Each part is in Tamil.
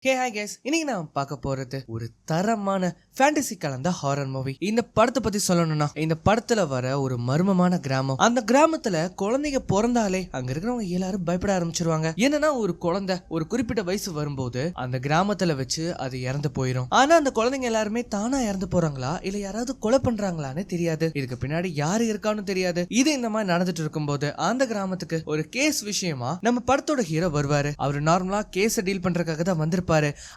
ஹே ஹாய் கைஸ், இன்னைக்கு நான் பார்க்க போறது ஒரு தரமான ஃபேண்டசி கலந்த ஹாரர் மூவி. இந்த படத்தை பத்தி சொல்லணும்னா, இந்த படத்துல வர ஒரு மர்மமான கிராமம். அந்த கிராமத்துல குழந்தைங்க பிறந்தாலே அங்க இருக்கிறவங்க எல்லாரும் பயப்பட ஆரம்பிச்சிருவாங்க. என்னன்னா, ஒரு குழந்தை ஒரு குறிப்பிட்ட வயசு வரும்போது அந்த கிராமத்துல வச்சு அது இறந்து போயிடும். ஆனா அந்த குழந்தைங்க எல்லாருமே தானா இறந்து போறாங்களா இல்ல யாராவது கொலை பண்றாங்களான்னு தெரியாது. இதுக்கு பின்னாடி யாரு இருக்கான்னு தெரியாது. இது இந்த மாதிரி நடந்துட்டு இருக்கும்போது அந்த கிராமத்துக்கு ஒரு கேஸ் விஷயமா நம்ம படத்தோட ஹீரோ வருவாரு. அவர் நார்மலா கேஸ டீல் பண்றதுக்காக தான் வந்திருப்பாரு.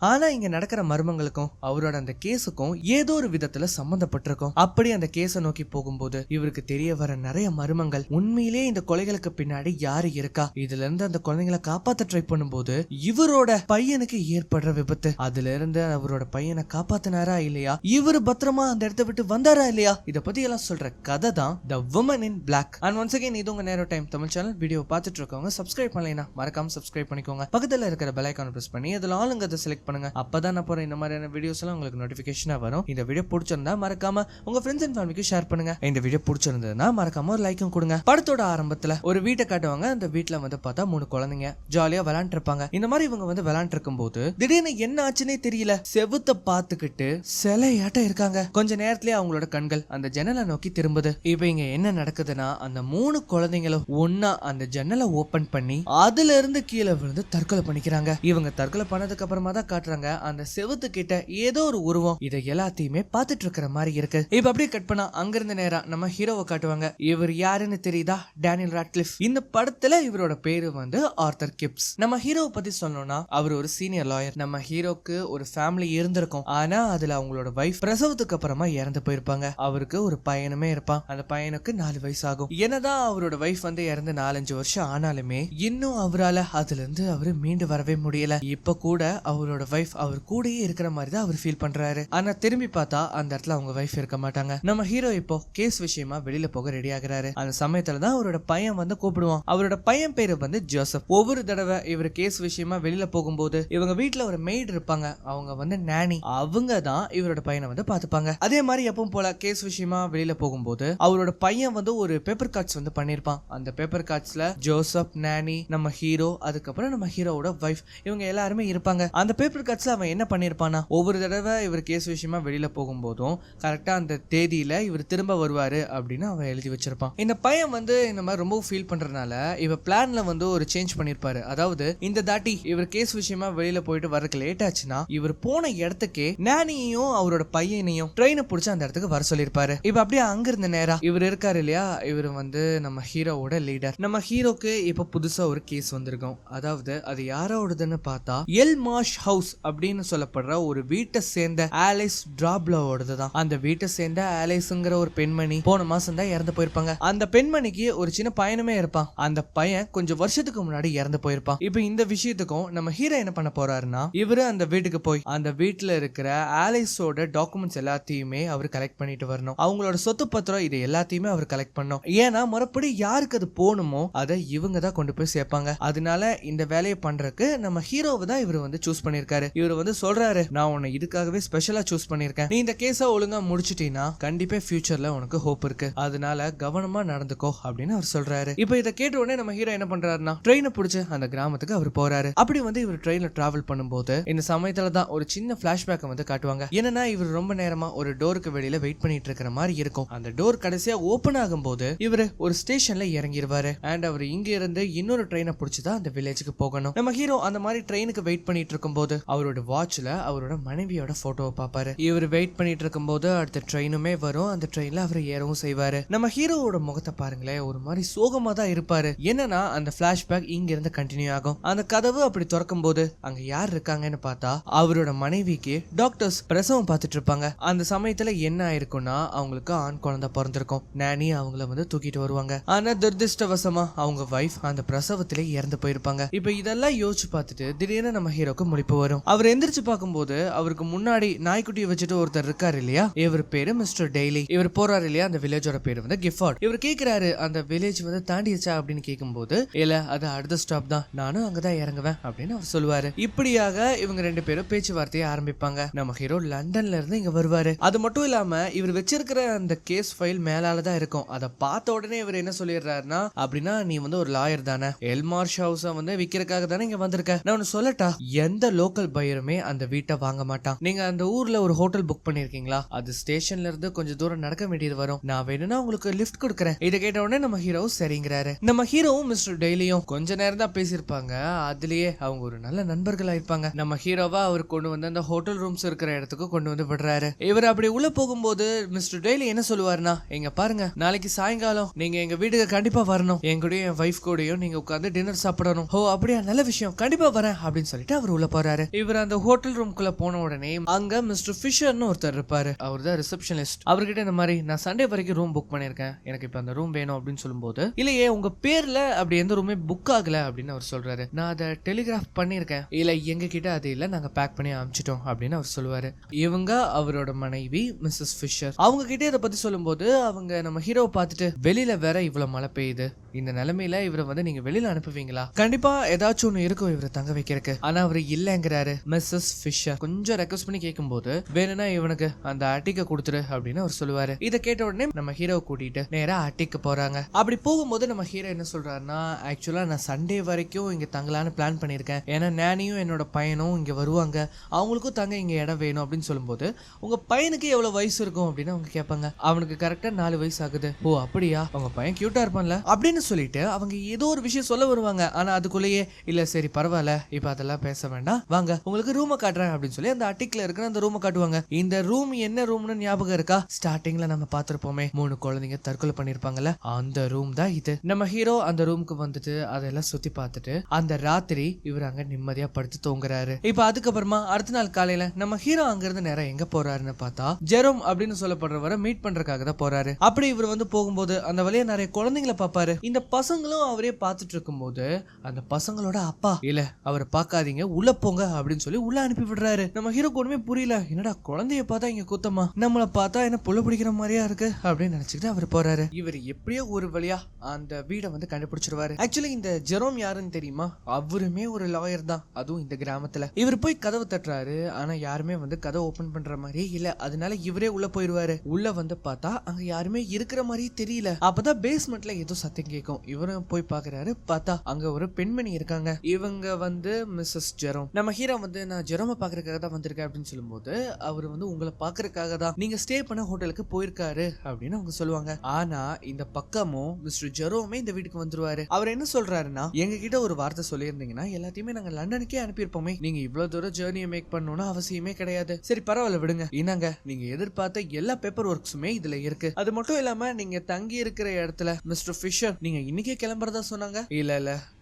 ஆனா இங்க நடக்கிற மர்மங்களுக்கும் அவரோட அந்த கேஸுக்கும் ஏதோ ஒரு விதத்துல சம்பந்தப்பட்டிருக்கும். அப்படி அந்த கேஸ நோக்கி போகும்போது இவருக்கு தெரிய வர நிறைய மர்மங்கள், உண்மையிலேயே இந்த கொலைகளுக்கு பின்னாடி யாரு இருக்கா, இதுல இருந்து அந்த குழந்தைகளை காப்பாத்த ட்ரை பண்ணும்போது இவரோட பையனுக்கு ஏற்படுற விபத்து, அதுல இருந்து அவரோட பையனை காப்பாத்தினாரா இல்லையா, இவரு பத்திரமா அந்த இடத்தை விட்டு வந்தாரா இல்லையா, இத பத்தி எல்லாம் சொல்ற கதை தான் the woman in black. And once again, இது உங்க நேரோ டைம் தமிழ் சேனல். வீடியோ பார்த்துட்டு இருக்கவங்க சப்ஸ்கிரைப் பண்ணலைனா மறக்காம சப்ஸ்கிரைப் பண்ணிக்கோங்க. பக்கத்துல இருக்கிற பெல் ஐகானை பிரஸ் பண்ணி அதுல ஆளுங்க செலக்ட் பண்ணுங்க. அப்பதான் நான் போற இந்த மாதிரியான வீடியோஸ் எல்லாம் உங்களுக்கு நோட்டிபிகேஷனா வரும். இந்த வீடியோ பிடிச்சிருந்தா மறக்காம உங்க ஃப்ரெண்ட்ஸ் அண்ட் ஃபேமிலிக்கு ஷேர் பண்ணுங்க. இந்த வீடியோ பிடிச்சிருந்ததுன்னா மறக்காம ஒரு லைக்கும் கொடுங்க. படத்தோட ஆரம்பத்துல ஒரு வீட்டை காட்டுவாங்க. அந்த வீட்டுல வந்து பார்த்தா 3 குழந்தைங்க ஜாலியா விளையாண்டு இருப்பாங்க. இந்த மாதிரி இவங்க வந்து விளையாண்டு இருக்கும் போது திடீர்னு என்ன ஆச்சுன்னே தெரியல, செவுத்த பார்த்துக்கிட்டு சிலையாட்டம் இருக்காங்க. கொஞ்ச நேரத்திலேயே அவங்களோட கண்கள் அந்த ஜன்னலை நோக்கி திரும்புது. இப்ப இங்க என்ன நடக்குதுன்னா, அந்த 3 குழந்தைங்களும் ஒன்னா அந்த ஜன்னலை ஓபன் பண்ணி அதுல இருந்து கீழே விழுந்து தற்கொலை பண்ணிக்கிறாங்க. இவங்க தற்கொலை பண்ணதுக்கு அப்புறமா தான் காட்டுறாங்க அந்த செவுத்து கிட்ட ஏதோ ஒரு உருவம் இதை எல்லாத்தையுமே பார்த்துட்டு இருக்கிற மாதிரி இருக்கு. இப்ப அப்படியே கட் பண்ணா அங்கிருந்து நேரா நம்ம ஹீரோவை காட்டுவாங்க. இவர் யாருன்னு தெரியுதா? Daniel Radcliffe. இந்த படத்துல இவரோட பேரு வந்து ஆர்தர் கிப்ஸ். நம்ம ஹீரோவை பத்தி சொல்லணும்னா, அவர் ஒரு சீனியர் லாயர். நம்ம ஹீரோக்கு ஒரு ஃபேமிலி இருந்திருக்கும். ஆனா அதுல அவங்களோட வைஃப் பிரசவத்துக்கு அப்புறமா இறந்து போயிருப்பாங்க. அவருக்கு ஒரு பையனுமே இருப்பான். அந்த பையனுக்கு 4 வயசு ஆகும். என்னதான் அவரோட வைஃப் வந்து இறந்து 4-5 வருஷம் ஆனாலுமே இன்னும் அவரால் அதுல இருந்து அவரு மீண்டு வரவே முடியல. இப்ப கூட அவரோட வைஃப் அவர் கூடயே இருக்கிற மாதிரி தான் அவர் ஃபீல் பண்றாரு. ஆனா திரும்பி பார்த்தா அந்த இடத்துல அவங்க வைஃப் இருக்க மாட்டாங்க. நம்ம ஹீரோ இப்போ கேஸ் விஷயமா வெளியில போக ரெடி ஆகுறாரு. அந்த சமயத்துல தான் அவரோட பையன் வந்து கூப்பிடுவான். அவரோட பையன் பேரு வந்து ஜோசப். ஒவ்வொரு தடவை இவர் கேஸ் விஷயமா வெளியில போகும்போது இவங்க வீட்டுல ஒரு மெய்டு இருப்பாங்க. அவங்க வந்து நானி. அவங்க தான் இவரோட பையனை வந்து பாத்துப்பாங்க. அதே மாதிரி எப்பவும் போல கேஸ் விஷயமா வெளியில போகும்போது அவரோட பையன் வந்து ஒரு பேப்பர் கார்ட்ஸ் வந்து பண்ணிருப்பான். அந்த பேப்பர் கார்ட்ஸ்ல ஜோசப், நானி, நம்ம ஹீரோ, அதுக்கப்புறம் நம்ம ஹீரோவோட வைஃப், இவங்க எல்லாருமே இருப்பாங்க. அந்த பேப்பர் கட்ஸ்ல அவன் என்ன பண்ணிருப்பானா, ஒவ்வொரு தடவை இவர் கேஸ் விஷயமா வெளியில போகும்போதும் கரெக்டா அந்த தேதியில இவர் திரும்ப வருவாரு அப்படின்னு அவன் எழுதி வச்சிருப்பான். இந்த பையன் வந்து இந்த மாதிரி ரொம்ப ஃபீல் பண்றதுனால இவ பிளான்ல வந்து ஒரு சேஞ்ச் பண்ணிருப்பாரு. அதாவது இந்த தாட்டி இவர் கேஸ் விஷயமா வெளியில போயிட்டு வரக்கு லேட் ஆச்சுன்னா இவர் போன இடத்துக்கே நானியையும் அவரோட பையனையும் ட்ரெயினை பிடிச்சி அந்த இடத்துக்கு வர சொல்லிருப்பாரு. இப்ப அப்படியே அங்க இருந்த நேரா இவர் இருக்காரு இல்லையா, இவர் வந்து நம்ம ஹீரோவோட லீடர். நம்ம ஹீரோக்கு இப்ப புதுசா ஒரு கேஸ் வந்திருக்கும். அதாவது அது யாரோடதுன்னு பார்த்தா எல் மார்ஷ் ஹவுஸ் அப்படின்னு சொல்லப்படுற ஒரு வீட்டை சேர்ந்த ஆலிஸ் டிராப்லோடது தான். அந்த வீட்டை சேர்ந்த ஆலிஸ்ங்கிற ஒரு பெண்மணி போன மாசம் தான் இறந்து போயிருப்பாங்க. அந்த பெண்மணிக்கு ஒரு சின்ன பையனுமே இருப்பான். அந்த பையன் கொஞ்சம் வருஷத்துக்கு முன்னாடி இறந்து போயிருப்பான். இப்ப இந்த விஷயத்துக்கும் நம்ம ஹீரோ என்ன பண்ண போறாருன்னா, இவரு அந்த வீட்டுக்கு போய் அந்த வீட்டுல இருக்கிற ஆலிஸோட டாக்குமெண்ட்ஸ் எல்லாத்தையுமே அவர் கலெக்ட் பண்ணிட்டு வரணும். அவங்களோட சொத்து பத்திரம் இது எல்லாத்தையுமே அவர் கலெக்ட் பண்ணணும். ஏன்னா மறுபடி யாருக்கு அது போகணுமோ அதை இவங்க தான் கொண்டு போய் சேர்ப்பாங்க. அதனால இந்த வேலையை பண்றதுக்கு நம்ம ஹீரோவை தான் இவர் வந்து சூஸ் பண்ணிருக்காரு. இவர் வந்து சொல்றாரு, நான் உன்னை இதுக்காகவே ஸ்பெஷலா சூஸ் பண்ணிருக்கேன். நீ இந்த கேஸ ஒழுங்கா முடிச்சிட்டீனா கண்டிப்பா ஃபியூச்சர்ல உனக்கு ஹோப் இருக்கு. அதனால கவனமா நடந்துக்கோ அப்படின்னு அவர் சொல்றாரு. இப்போ இதை கேட்ட உடனே நம்ம ஹீரோ என்ன பண்றாருன்னா, ட்ரெயினை பிடிச்சு அந்த கிராமத்துக்கு அவர் போறாரு. அப்படி வந்து இவர் ட்ரெயின்ல டிராவல் பண்ணும்போது இந்த சமயத்துல தான் ஒரு சின்ன பிளாஷ்பேக் வந்து காட்டுவாங்க. என்னன்னா, இவர் ரொம்ப நேரமா ஒரு டோருக்கு வெளியில வெயிட் பண்ணிட்டு இருக்கிற மாதிரி இருக்கும். அந்த டோர் கடைசியா ஓபன் ஆகும்போது இவர் ஒரு ஸ்டேஷன்ல இறங்கிடுவாரு. அண்ட் அவர் இங்க இருந்து இன்னொரு ட்ரெயினை பிடிச்சுதான் அந்த வில்லேஜுக்கு போகணும். நம்ம ஹீரோ அந்த மாதிரி ட்ரெயினுக்கு வெயிட் பண்ணிட்டு இருக்கும்போது அவரோட வாட்ச்ல அவரோட மனைவியோட போட்டோவை பாப்பாரு. இவர் வெயிட் பண்ணிட்டு இருக்கும்போது அடுத்த ட்ரெயினுமே வரும். அந்த ட்ரெயின்ல அவர் ஏறவும் செய்வாரு. நம்ம ஹீரோவோட முகத்தை பாருங்களேன், ஒரு மாதிரி சோகமா தான் இருப்பாரு. என்னன்னா, அந்த பிளாஷ்பேக் இங்க இருந்து கண்டினியூ ஆகும். அந்த கதவு அப்படி திறக்கும் போது அங்க யார் இருக்காங்கன்னு பார்த்தா அவரோட மனைவிக்கு டாக்டர்ஸ் பிரசவம் பார்த்துட்டு இருப்பாங்க. அந்த சமயத்துல என்ன ஆயிருக்கும்னா, அவங்களுக்கு ஆண் குழந்தை பிறந்திருக்கும். நானி அவங்கள வந்து தூக்கிட்டு வருவாங்க. ஆனா துரதிருஷ்டவசமா அவங்க வைஃப் அந்த பிரசவத்திலே இறந்து போயிருப்பாங்க. இப்ப இதெல்லாம் யோசிச்சு பார்த்துட்டு திடீர்னு நம்ம ஹீரோக்கு முழிப்பு வரும். அவர் எந்திரிச்சு பார்க்கும்போது அவருக்கு முன்னாடி நாய்க்குட்டியை வச்சுட்டு ஒருத்தர் இருக்காரு இல்லையா, இவர் பேரு மிஸ்டர் டெய்லி. இவர் போறாரு இல்லையா, அந்த வில்லேஜோட பேரு வந்து கிஃபார்ட். இவர் கேக்குறாரு, அந்த வில்லேஜ் வந்து தாண்டிடுச்சா அப்படின்னு கேட்கும்போது, இல்ல அது அடுத்த ஸ்டாப் தான், நானும் அங்கதான் இறங்குவேன் அப்படின்னு அவர் சொல்லுவாரு. இப்படியாக இவங்க 2 பேரும் பேச்சுவார்த்தையை ஆரம்பிப்பாங்க. நம்ம ஹீரோ லண்டன்ல இருந்து இங்க வருவாரு. அது மட்டும் இல்லாம இவர் வச்சிருக்கிற அந்த கேஸ் ஃபைல் மேலாலதான் இருக்கும். அதை பார்த்த உடனே இவர் என்ன சொல்லிடுறாருன்னா, அப்படின்னா நீ வந்து ஒரு லாயர் தானே, எல் மார்ஷ் ஹவுஸ வந்து விக்கிறதுக்காக தானே இங்க வந்திருக்க, நான் ஒன்னு சொல்லட்டா, எந்த லோக்கல் பையருமே அந்த வீட்டை வாங்க மாட்டான். நீங்க அந்த ஊர்ல ஒரு ஹோட்டல் புக் பண்ணிருக்கீங்களா? அது ஸ்டேஷன்ல இருந்து கொஞ்சம் தூரம் நடக்க வேண்டியது வரும். நான் வேணும்னா உங்களுக்கு லிஃப்ட் கொடுக்குறேன். இதை கேட்ட உடனே நம்ம ஹீரோ சரிங்கிறாரு. நம்ம ஹீரோவும் மிஸ்டர் டெய்லியும் கொஞ்ச நேரம் தான் பேசியிருப்பாங்க. அதுலயே அவங்க ஒரு நல்ல நண்பர்கள் ஆயிருப்பாங்க. நம்ம ஹீரோவா அவர் கொண்டு வந்து அந்த ஹோட்டல் ரூம்ஸ் இருக்கிற இடத்துக்கு கொண்டு வந்து விடுறாரு. இவர் அப்படி உள்ள போகும்போது மிஸ்டர் டெய்லி என்ன சொல்லுவாருன்னா, எங்க பாருங்க, நாளைக்கு சாயங்காலம் நீங்க எங்க வீட்டுக்கு கண்டிப்பா வரணும். என் கூடயும் என் வைஃப் கூடயும் நீங்க உட்காந்து டின்னர் சாப்பிடணும். ஓ அப்படியா, நல்ல விஷயம், கண்டிப்பா வரேன் அப்படின்னு சொல்லிட்டு அவர் உள்ள போறாரு. இவர் அந்த ஹோட்டல் ரூம்குள்ள போன உடனே அங்க மிஸ்டர் ஃபிஷர்னு ஒருத்தர் இருப்பாரு. அவர் தான் ரிசப்ஷனிஸ்ட். அவர்கிட்ட இந்த மாதிரி நான் சண்டே வரைக்கும் ரூம் புக் பண்ணிருக்கேன், எனக்கு இப்ப அந்த ரூம் வேணும் அப்படின்னு சொல்லும்போது, இல்லையே உங்க பேர்ல அப்படி எந்த ரூமே புக் ஆகல அப்படின்னு அவர் சொல்றாரு. நான் அதை டெலிகிராஃப் பண்ணிருக்கேன். இல்ல எங்க கிட்ட அது இல்ல, நாங்க பேக் பண்ணி அனுப்பிச்சிட்டோம் அப்படின்னு அவர் சொல்லுவாரு. இவங்க அவரோட மனைவி மிஸ்ஸஸ் ஃபிஷர். அவங்க கிட்டே இதை பத்தி சொல்லும்போது அவங்க நம்ம ஹீரோவை பார்த்துட்டு, வெளியில வேற இவ்வளவு மழை பெய்யுது, இந்த நிலைமையில இவரை வந்து நீங்க வெளியில அனுப்புவீங்களா? கண்டிப்பா ஏதாச்சும் ஒண்ணு இருக்கும் இவரை தங்க வைக்கிறதுக்கு. ஆனா அவரு இல்லங்கிறாரு. மிஸ்ஸஸ் ஃபிஷர் கொஞ்சம் ரெக்வஸ்ட் பண்ணி கேட்கும்போது, வேணும்னா இவனுக்கு அந்த அட்டிக்க கொடுத்துரு அப்படின்னு அவர் சொல்லுவாரு. இதை கேட்ட உடனே நம்ம ஹீரோவை கூட்டிட்டு நேரா அட்டிக்கு போறாங்க. அப்படி போகும்போது நம்ம ஹீரோ என்ன சொல்றாருன்னா, ஆக்சுவலா நான் சண்டே வரைக்கும் இங்க தங்கலான்னு பிளான் பண்ணிருக்கேன். ஏன்னா நானியும் என்னோட பையனும் இங்க வருவாங்க, அவங்களுக்கும் தங்க இங்க இடம் வேணும் அப்படின்னு சொல்லும்போது, உங்க பையனுக்கு எவ்வளவு வயசு இருக்கும் அப்படின்னு அவங்க கேட்பாங்க. அவனுக்கு கரெக்டா 4 வயசு ஆகுது. ஓ அப்படியா, உங்க பையன் கியூட்டா இருப்பான்ல அப்படின்னு சொல்லிட்டு அவங்க ஏதோ ஒரு விஷயம் சொல்ல வருவாங்க. ஆனா அதுக்குள்ளேயே இல்ல சரி பரவாயில்ல, இப்ப அதெல்லாம் பேச வேண்டாம், வாங்க உங்களுக்கு ரூமை காட்டுறேன் அப்படின்னு சொல்லி அந்த அட்டிக்ல இருக்கிற அந்த ரூமை காட்டுவாங்க. இந்த ரூம் என்ன ரூம்னு ஞாபகம் இருக்கா? ஸ்டார்டிங்ல நம்ம பார்த்திருப்போமே, 3 குழந்தைங்க தற்கொலை பண்ணிருப்பாங்கல்ல, அந்த ரூம் தான் இது. நம்ம ஹீரோ அந்த ரூமுக்கு வந்துட்டு அதெல்லாம் சுத்தி பார்த்துட்டு அந்த ராத்திரி இவர் அங்க நிம்மதியா படுத்து தூங்குறாரு. இப்ப அதுக்கப்புறமா அடுத்த நாள் காலையில நம்ம ஹீரோ அங்க இருந்து நேரம் எங்க போறாருன்னு பார்த்தா, ஜெரோம் அப்படின்னு சொல்லப்படுறவரை மீட் பண்றதுக்காக தான் போறாரு. அப்படி இவர் வந்து போகும்போது அந்த வழியா நிறைய குழந்தைங்களை பார்ப்பாரு. இந்த பசங்களும் அவரே பார்த்துட்டு இருக்கும்போது அந்த பசங்களோட அப்பா, இல்ல அவரை பார்க்காதீங்க உள்ள போங்க அப்படின்னு சொல்லி உள்ள அனுப்பி விடுறாரு. நம்ம ஹீரோக்கு ஒண்ணுமே புரியல, என்னடா குழந்தைய பார்த்தா இங்க கூத்தமா, நம்மள பார்த்தா என்ன புள்ள பிடிக்கிற மாதிரியா இருக்கு அப்படின்னு நினைச்சுக்கிட்டு அவர் போறாரு. இவர் எப்படியோ ஒரு வழியா அந்த வீடை வந்து கண்டுபிடிச்சிருவாரு. ஆக்சுவலி இந்த ஜெரோம் யாருன்னு தெரியுமா? அவருமே ஒரு லாயர் தான், அதுவும் இந்த கிராமத்துல. இவர் போய் கதவு தட்டுறாரு, ஆனா யாருமே வந்து கதவை ஓபன் பண்ற மாதிரியே இல்ல. அதனால இவரே உள்ள போயிருவாரு. உள்ள வந்து பார்த்தா அங்க யாருமே இருக்கிற மாதிரியே தெரியல. அப்பதான் பேஸ்மெண்ட்ல ஏதோ சத்தம் கேட்கும். இவரும் போய் பாக்குறாரு, பார்த்தா அங்க ஒரு பெண்மணி இருக்காங்க. இவங்க வந்து மிஸ்ஸஸ் ஜெரோம். நம்ம ஹீரோ வந்து நான் ஜெரோமை பாக்குறதுக்காக தான் வந்திருக்கேன் அப்படின்னு சொல்லும்போது, அவர் வந்து உங்களை பாக்குறதுக்காக தான் நீங்க ஸ்டே பண்ண ஹோட்டலுக்கு போயிருக்காரு அப்படின்னு அவங்க சொல்லுவாங்க. ஆனா இந்த பக்கமும் மிஸ்டர் ஜெரோமே இந்த வீட்டுக்கு வந்துருவாரு. அவர் என்ன சொல்றாருன்னா, எங்க கிட்ட ஒரு வார்த்தை சொல்லியிருந்தீங்கன்னா எல்லாத்தையுமே நாங்க லண்டனுக்கே அனுப்பியிருப்போமே, நீங்க இவ்வளவு தூரம் ஜேர்னியை மேக் பண்ணணும்னு அவசியமே கிடையாது. சரி பரவாயில்ல விடுங்க, இனாங்க நீங்க எதிர்பார்த்த எல்லா பேப்பர் ஒர்க்ஸுமே இதுல இருக்கு. அது மட்டும் இல்லாம நீங்க தங்கி இருக்கிற இடத்துல மிஸ்டர் ஃபிஷர் நீங்க இன்னைக்கே கிளம்புறதா சொன்னாங்க. இல்ல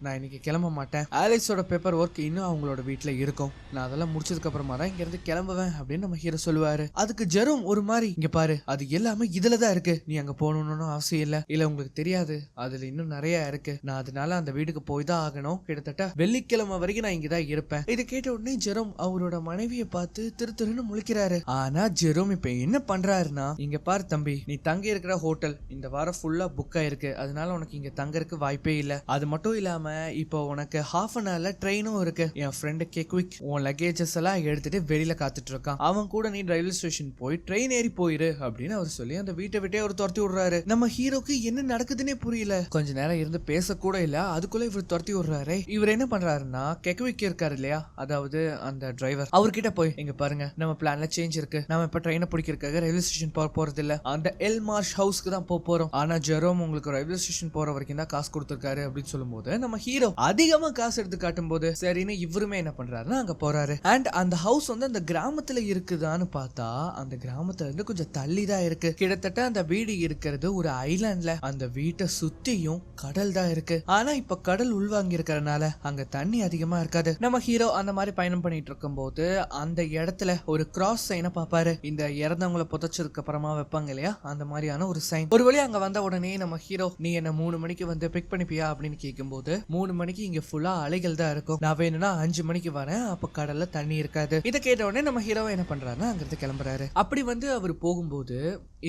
நான் இன்னைக்கு கிளம்ப மாட்டேன், ஆலிஸோட பேப்பர் ஒர்க் இன்னும் அவங்களோட வீட்டுல இருக்கும், நான் அதெல்லாம் முடிச்சதுக்கு அப்புறமா தான் இங்க இருந்து கிளம்புவேன் அப்படின்னு நம்ம ஹீரோ சொல்லுவாரு. அதுக்கு ஜெரோம் ஒரு மாதிரி, இங்க பாரு அது எல்லாமே இதுலதான் இருக்கு, நீ அங்க போகணும்னு அவசியம் இல்ல உங்களுக்கு தெரியாது அதுல இன்னும் நிறைய இருக்கு, நான் அதனால அந்த வீட்டுக்கு போய் தான் ஆகணும், கிட்டத்தட்ட வெள்ளிக்கிழமை வரைக்கும் நான் இங்கதான் இருப்பேன். இதை கேட்ட உடனே ஜெரோம் அவரோட மனைவியை பார்த்து திருன்னு முழிக்கிறாரு. ஆனா ஜெரோம் இப்ப என்ன பண்றாருன்னா, இங்க பாரு தம்பி, நீ தங்கி இருக்கிற ஹோட்டல் இந்த வாரம் ஃபுல்லா புக் ஆயிருக்கு, அதனால உனக்கு இங்க தங்கறதுக்கு வாய்ப்பே இல்ல. அது மட்டும் இல்லாம இப்போ உனக்கு ஹாஃப் அன் ஹவர்ல ட்ரெயினும் இருக்கு. என் ஃப்ரெண்டு கெக்விக் உன் லக்கேஜஸ் எல்லாம் எடுத்துட்டு வெளியில காத்துட்டு இருக்கான், அவன் கூட நீ ரயில்வே ஸ்டேஷன் போய் ட்ரெயின் ஏறி போயிரு அப்படின்னு அவர் சொல்லி அந்த வீட்டை விட்டே அவர் துரத்தி விடுறாரு. நம்ம ஹீரோக்கு என்ன நடக்குதுன்னே புரியல. கொஞ்ச நேரம் இருந்து பேச கூட இல்ல, அதுக்குள்ள இவர் துரத்தி விடுறாரு. இவர் என்ன பண்றாருன்னா, கெக்விக் இருக்காரு இல்லையா, அதாவது அந்த டிரைவர், அவர்கிட்ட போய், எங்க பாருங்க நம்ம பிளான்ல சேஞ்ச் இருக்கு, நம்ம இப்ப ட்ரெயினை பிடிக்கிறதுக்காக ரயில்வே ஸ்டேஷன் போறது இல்ல, அந்த எல்மார்ஷ் ஹவுஸ்க்கு தான் போறோம். ஆனா ஜெரோம் உங்களுக்கு ரயில்வே ஸ்டேஷன் போற வரைக்கும் தான் காசு கொடுத்திருக்காரு அப்படின்னு சொல்லும்போது, நம்ம ஹீரோ அதிகமா காசு எடுத்து காட்டும் போது சரின்னு இவருமே என்ன பண்றாருன்னா அங்க போறாரு. அண்ட் அந்த ஹவுஸ் வந்து அந்த கிராமத்துல இருக்குதான்னு பார்த்தா அந்த கிராமத்துல இருந்து கொஞ்சம் தள்ளி தான் இருக்கு. கிட்டத்தட்ட அந்த வீடு இருக்கிறது ஒரு ஐலாண்ட்ல, அந்த வீட்டை சுத்தியும் கடல் தான் இருக்கு. ஆனா இப்ப கடல் உள்வாங்கி இருக்கிறதுனால அங்க தண்ணி அதிகமா இருக்காது. நம்ம ஹீரோ அந்த மாதிரி பயணம் பண்ணிட்டு இருக்கும் போது அந்த இடத்துல ஒரு கிராஸ் சைனை பாப்பாரு. இந்த இறந்தவங்களை புதைச்சதுக்கு அப்புறமா வைப்பாங்க இல்லையா, அந்த மாதிரியான ஒரு சைன். ஒரு வழி அங்க வந்த உடனே நம்ம ஹீரோ, நீ என்ன 3 மணிக்கு வந்து பிக் பண்ணிப்பியா அப்படின்னு கேட்கும்போது, 3 மணிக்கு இங்க ஃபுல்லா அலைகள் தான் இருக்கும், நான் வேணும்னா 5 மணிக்கு வரேன், அப்ப கடல்ல தண்ணி இருக்காது. இதை கேட்ட உடனே நம்ம ஹீரோ என்ன பண்றாருன்னா அங்கிருந்து கிளம்புறாரு. அப்படி வந்து அவர் போகும்போது,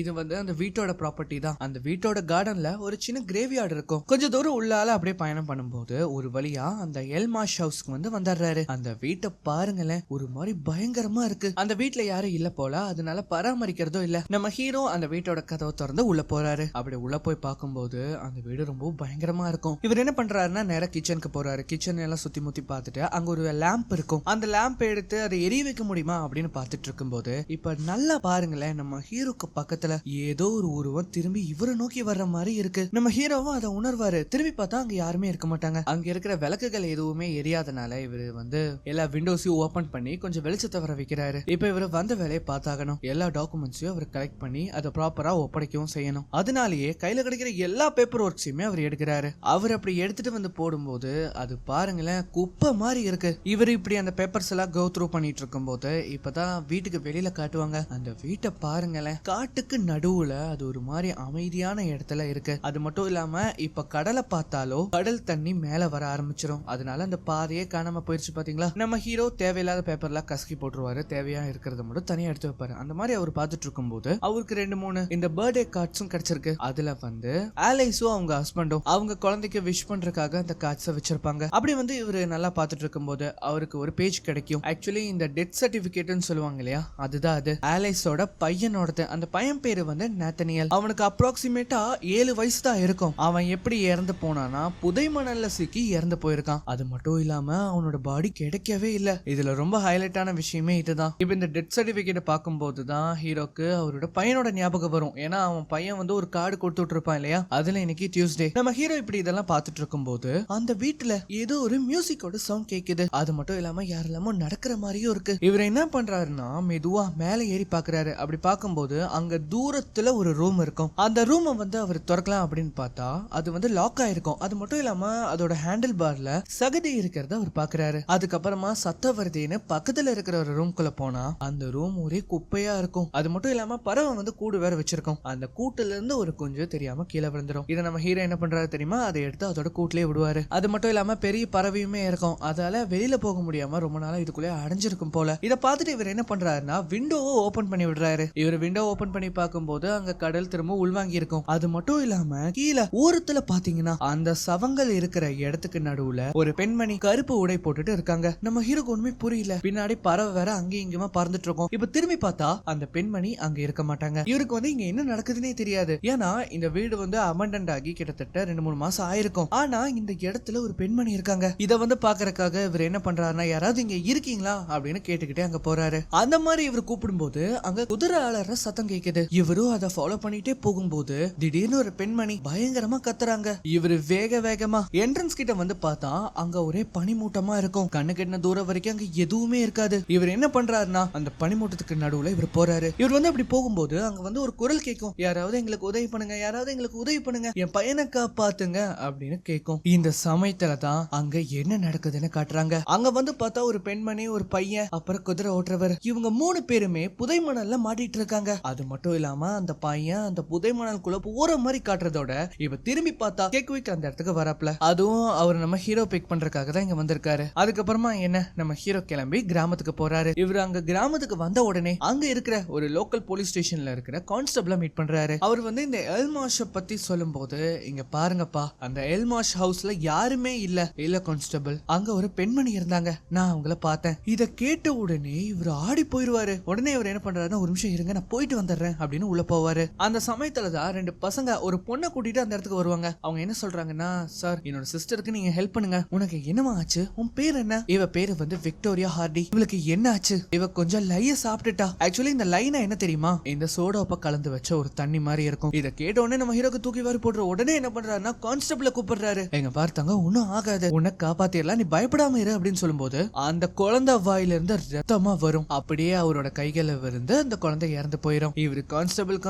இது வந்து அந்த வீட்டோட ப்ராப்பர்ட்டி தான். அந்த வீட்டோட கார்டன்ல ஒரு சின்ன கிரேவியார்டு இருக்கும். கொஞ்சம் தூரம் உள்ளால அப்படியே பயணம் பண்ணும்போது ஒரு வழியா அந்த எல்மார்ஷ் ஹவுஸ்க்கு வந்து வந்துடுறாரு. அந்த வீட்டை பாருங்களேன், ஒரு மாதிரி பயங்கரமா இருக்கு. அந்த வீட்டுல யாரும் இல்ல போல, அதனால பராமரிக்கிறதும் இல்ல. நம்ம ஹீரோ அந்த வீட்டோட கதவை திறந்து உள்ள போறாரு. அப்படி உள்ள போய் பார்க்கும்போது அந்த வீடு வீடு ரொம்ப பயங்கரமா இருக்கும். இவர் என்ன பண்றாருன்னா நேரா கிச்சனுக்கு போறாரு. கிச்சன் எல்லாம் சுத்தி முத்தி பார்த்துட்டு அங்க ஒரு லேம்ப் இருக்கும். அந்த லேம்ப் எடுத்து அதை எரிய வைக்க முடியுமா அப்படின்னு பார்த்துட்டு இருக்கும்போது இப்ப நல்லா பாருங்களேன், நம்ம ஹீரோக்கு பக்கத்துல ஏதோ ஒரு உருவம் திரும்பி இவரை நோக்கி வர்ற மாதிரி இருக்கு. நம்ம ஹீரோவும் அதை உணர்வாரு. திரும்பி பார்த்தா அங்க யாருமே இருக்க மாட்டாங்க. அங்க இருக்கிற விளக்குகள் எதுவுமே எரியாதனால இவரு எல்லா விண்டோஸையும் ஓபன் பண்ணி கொஞ்சம் வெளிச்சத்தை வர வைக்கிறாரு. இப்ப இவரு வந்த வேலையை பார்த்தாகணும். எல்லா டாக்குமெண்ட்ஸையும் அவர் கலெக்ட் பண்ணி அதை ப்ராப்பரா ஒப்படைக்கவும் செய்யணும். அதனாலேயே கையில கிடைக்கிற எல்லா பேப்பர் ஒர்க்ஸையுமே அவர் எடுக்கிறாரு. அவர் அப்படி எடுத்துட்டு வந்து போடும்போது அது பாருங்களேன் குப்பை மாதிரி இருக்கு. இவர் இப்படி அந்த பேப்பர்ஸ் எல்லாம் கோ த்ரூ பண்ணிட்டு இருக்கும் போது இப்பதான் வீட்டுக்கு வெளியில காட்டுவாங்க. அந்த வீட்டை பாருங்களேன், காட்டுக்கு நடுவுல அது ஒரு மாதிரி அமைதியான இடத்துல இருக்கு. அது மட்டும் இல்லாம இப்ப கடலை பார்த்தாலோ கடல் தண்ணி மேல வர ஆரம்பிச்சிடும். அதனால அந்த பாதையே காணாம போயிருச்சு பாத்தீங்களா. நம்ம ஹீரோ தேவையில்லாத பேப்பர்லாம் கசக்கி போட்டுருவாரு. தேவையா இருக்கிறத மட்டும் தனியா எடுத்து வைப்பாரு. அந்த மாதிரி அவர் பார்த்துட்டு இருக்கும் போது அவருக்கு 2-3 இந்த பர்த்டே கார்ட்ஸும் கிடைச்சிருக்கு. அதுல ஆலைஸும் அவங்க ஹஸ்பண்டும் அவங்க குழந்தைக்கு விஷ் பண்றதுக்காக அந்த கார்ட்ஸை வச்சிருப்பாங்க. அப்படி இவரு நல்லா பார்த்துட்டு இருக்கும் போது அவருக்கு ஒரு பேஜ் கிடைக்கும். ஆக்சுவலி இந்த டெத் சர்டிபிகேட்னு சொல்லுவாங்க இல்லையா, அதுதான் அது. ஆலைஸோட பையனோடது. அந்த பையன் பேரு நேத்தனியல். அவனுக்கு அப்ராக்சிமேட்டா 7 வயசு தான் இருக்கும். அவன் எப்படி இறந்து போனானா புதை மணல்ல சிக்கி இறந்து போயிருக்கான். அது மட்டும் இல்லாம அவனோட பாடி கிடைக்கவே இல்ல. இதுல ரொம்ப ஹைலைட்டான விஷயமே இதுதான். இப்ப இந்த டெத் சர்டிபிகேட் பார்க்கும்போது தான் ஹீரோக்கு அவரோட பையனோட ஞாபகம் வரும். ஏன்னா அவன் பையன் ஒரு கார்டு கொடுத்துட்டு இருப்பான் இல்லையா, அதுல இன்னைக்கு டியூஸ்டே. நம்ம ஹீரோ இப்படி இதெல்லாம் பார்த்துட்டு இருக்கும் போது அந்த வீட்டுல ஏதோ ஒரு மியூசிக்கோட சவுண்ட் கேக்குது. அது மட்டும் இல்லாம யாரெல்லாமோ நடக்கிற மாதிரியும் இருக்கு. இவர் என்ன பண்றாருன்னா மெதுவா மேல ஏறி பாக்குறாரு. அப்படி பார்க்கும்போது அங்க தூரத்துல ஒரு ரூம் இருக்கும். அந்த ரூம் அவர் திறக்கலாம் அப்படின்னு பார்த்தா அது லாக் ஆயிருக்கும். அது மட்டும் இல்லாம அதோட ஹேண்டில் பார்ல சகதி இருக்கிறத அவர் பாக்குறாரு. அதுக்கப்புறமா சத்தம் வருதுன்னு பக்கத்துல இருக்கிற ஒரு ரூம்குள்ள போனா அந்த ரூம் ஒரே குப்பையா இருக்கும். அது மட்டும் இல்லாம பறவை கூடு வேற வச்சிருக்கும். அந்த கூட்டுல இருந்து ஒரு குஞ்சு தெரியாம கீழே விழுந்துரும். இதை நம்ம ஹீரோ என்ன பண்றாரு தெரியுமா, அதை எடுத்து அதோட கூட்டிலே விடுவாரு. அது மட்டும் இல்லாம பெரிய பறவையுமே இருக்கும். அதால வெளியில போக முடியாம ரொம்ப நாளா இதுக்குள்ளே அடைஞ்சிருக்கும் போல. இதை பார்த்துட்டு இவர் என்ன பண்றாருன்னா விண்டோவை ஓபன் பண்ணி விடுறாரு. இவர் விண்டோ ஓபன் பண்ணி பார்க்கும்போது அங்க கடல் திரும்ப உள்வாங்கி இருக்கும். அது மட்டும் இல்லாம கீழே ஓரத்துல பாத்தீங்கன்னா அந்த சவங்கள் இருக்கிற இடத்துக்கு நடுவுல ஒரு பெண்மணி கருப்பு உடை போட்டுட்டு இருக்காங்க. நம்ம ஹீரோக்கு ஒண்ணுமே புரியல. பின்னாடி பறவை வேற அங்கேயும் இங்கேயுமா பறந்துட்டு இருக்கும். இப்ப திரும்பி பார்த்தா அந்த பெண்மணி அங்க இருக்க மாட்டாங்க. இவருக்கு இங்க என்ன நடக்குதுன்னே தெரியாது. ஏன்னா இந்த வீடு அபண்டன்ட் ஆகி கிட்டத்தட்ட 2-3 மாசம் ஆயிருக்கும். ஆனா இந்த இடத்துல ஒரு பெண்மணி இருக்காங்க. இத பாக்குறதுக்காக இவர் என்ன பண்றாருன்னா யாராவது இங்க இருக்கீங்களா அப்படின்னு கேட்டுக்கிட்டே அங்க போறாரு. அந்த மாதிரி இவர் கூப்பிடும்போது அங்க குதிரை அலற சத்தம் கேக்குது. இவரும் அதை ஃபாலோ பண்ணிட்டே போகும்போது திடீர்னு ஒரு பெண்மணி பயங்கரமா கத்துறாங்க. இவரு வேகமா என்ட்ரன்ஸ் கிட்ட பார்த்தா அங்க ஒரே பனிமூட்டமா இருக்கும். கண்ணு கெட்டின தூரம் வரைக்கும் அங்க எதுவுமே இருக்காது. இவர் என்ன பண்றாருன்னா அந்த பனிமூட்டத்துக்கு நடுவுல இவர் போறாரு. இவர் அப்படி போகும்போது அங்க ஒரு குரல் கேட்கும், யாராவது எங்களுக்கு உதவி பண்ணுங்க, யாராவது எங்களுக்கு உதவி பண்ணுங்க, என் பையனை காப்பாத்துங்க அப்படின்னு கேட்கும். இந்த சமயத்துல தான் அங்க என்ன நடக்குதுன்னு காட்டுறாங்க. அங்க பார்த்தா ஒரு பெண்மணி, ஒரு பையன், அப்புறம் குதிரை ஓட்டுறவர், இவங்க 3 பேருமே புதை மணல்ல மாட்டிட்டு இருக்காங்க. அது மட்டும் இல்லாம அந்த பையன் அந்த புதை மணலுக்குள்ள போற மாதிரி காட்டுறதோட இப்ப திரும்பி பார்த்தா கேக்விக் அந்த இடத்துக்கு வரப்பல. அதுவும் அவர் நம்ம ஹீரோ பிக் பண்றதுக்காக தான் இங்க வந்திருக்காரு. அதுக்கப்புறமா என்ன நம்ம ஹீரோ கிளம்பி கிராமத்துக்கு போறாரு. இவர் அங்க கிராமத்துக்கு வந்த உடனே அங்க இருக்கிற ஒரு லோக்கல் போலீஸ் ஸ்டேஷன்ல இருக்கிற கான்ஸ்டபிள மீட் பண்றாரு. அவர் இந்த எல்மாஷ பத்தி சொல்லும் போது இங்க பாருங்கப்பா, அந்த எல்மாஷ் ஹவுஸ்ல யாருமே இல்ல கான்ஸ்டபிள், அங்க ஒரு பெண்மணி இருந்தாங்க, நான் அவங்கள பார்த்தேன். இத கேட்ட உடனே இவர் ஆடி போயிருவாரு. உடனே இவர் என்ன பண்றாருன்னா ஒரு நிமிஷம் இருங்க, நான் போயிட்டு வந்துடுறேன் அப்படின்னு உள்ள போவாரு. அந்த சமயத்துலதான் 2 பசங்க ஒரு பொண்ணை கூட்டிட்டு அந்த இடத்துக்கு வருவாங்க. அவங்க என்ன சொல்றாங்கன்னா, சார் என்னோட சிஸ்டருக்கு நீங்க ஹெல்ப் பண்ணுங்க, உனக்கு என்னமா ஆச்சு, உன் பேர் என்ன? இவ பேரு விக்டோரியா ஹார்டி. இவளுக்கு என்ன ஆச்சு, இவ கொஞ்சம் லைய சாப்பிட்டுட்டா. ஆக்சுவலி இந்த லைனா என்ன தெரியுமா, இந்த சோடாப்ப கலந்து வச்ச ஒரு தண்ணி மாதிரி இருக்கும். இத கேட்ட உடனே நம்ம ஹீரோக்கு தூக்கி வாரி போடுற. உடனே என்ன பண்றாருன்னா கான்ஸ்டபிள கூப்பிடுறாரு. எங்க பார்த்தாங்க, ஒன்னும் ஆகாது, உன்னை காப்பாத்திடலாம், நீ பயப்படாம இரு அப்படின்னு சொல்லும்போது அந்த குழந்தை வாயில இருந்து ரத்தமா வரும். அப்படியே அவரோட கைகளை விருந்து அந்த குழந்தை இறந்து போயிடும். இவரு கான்ஸ்டபிள்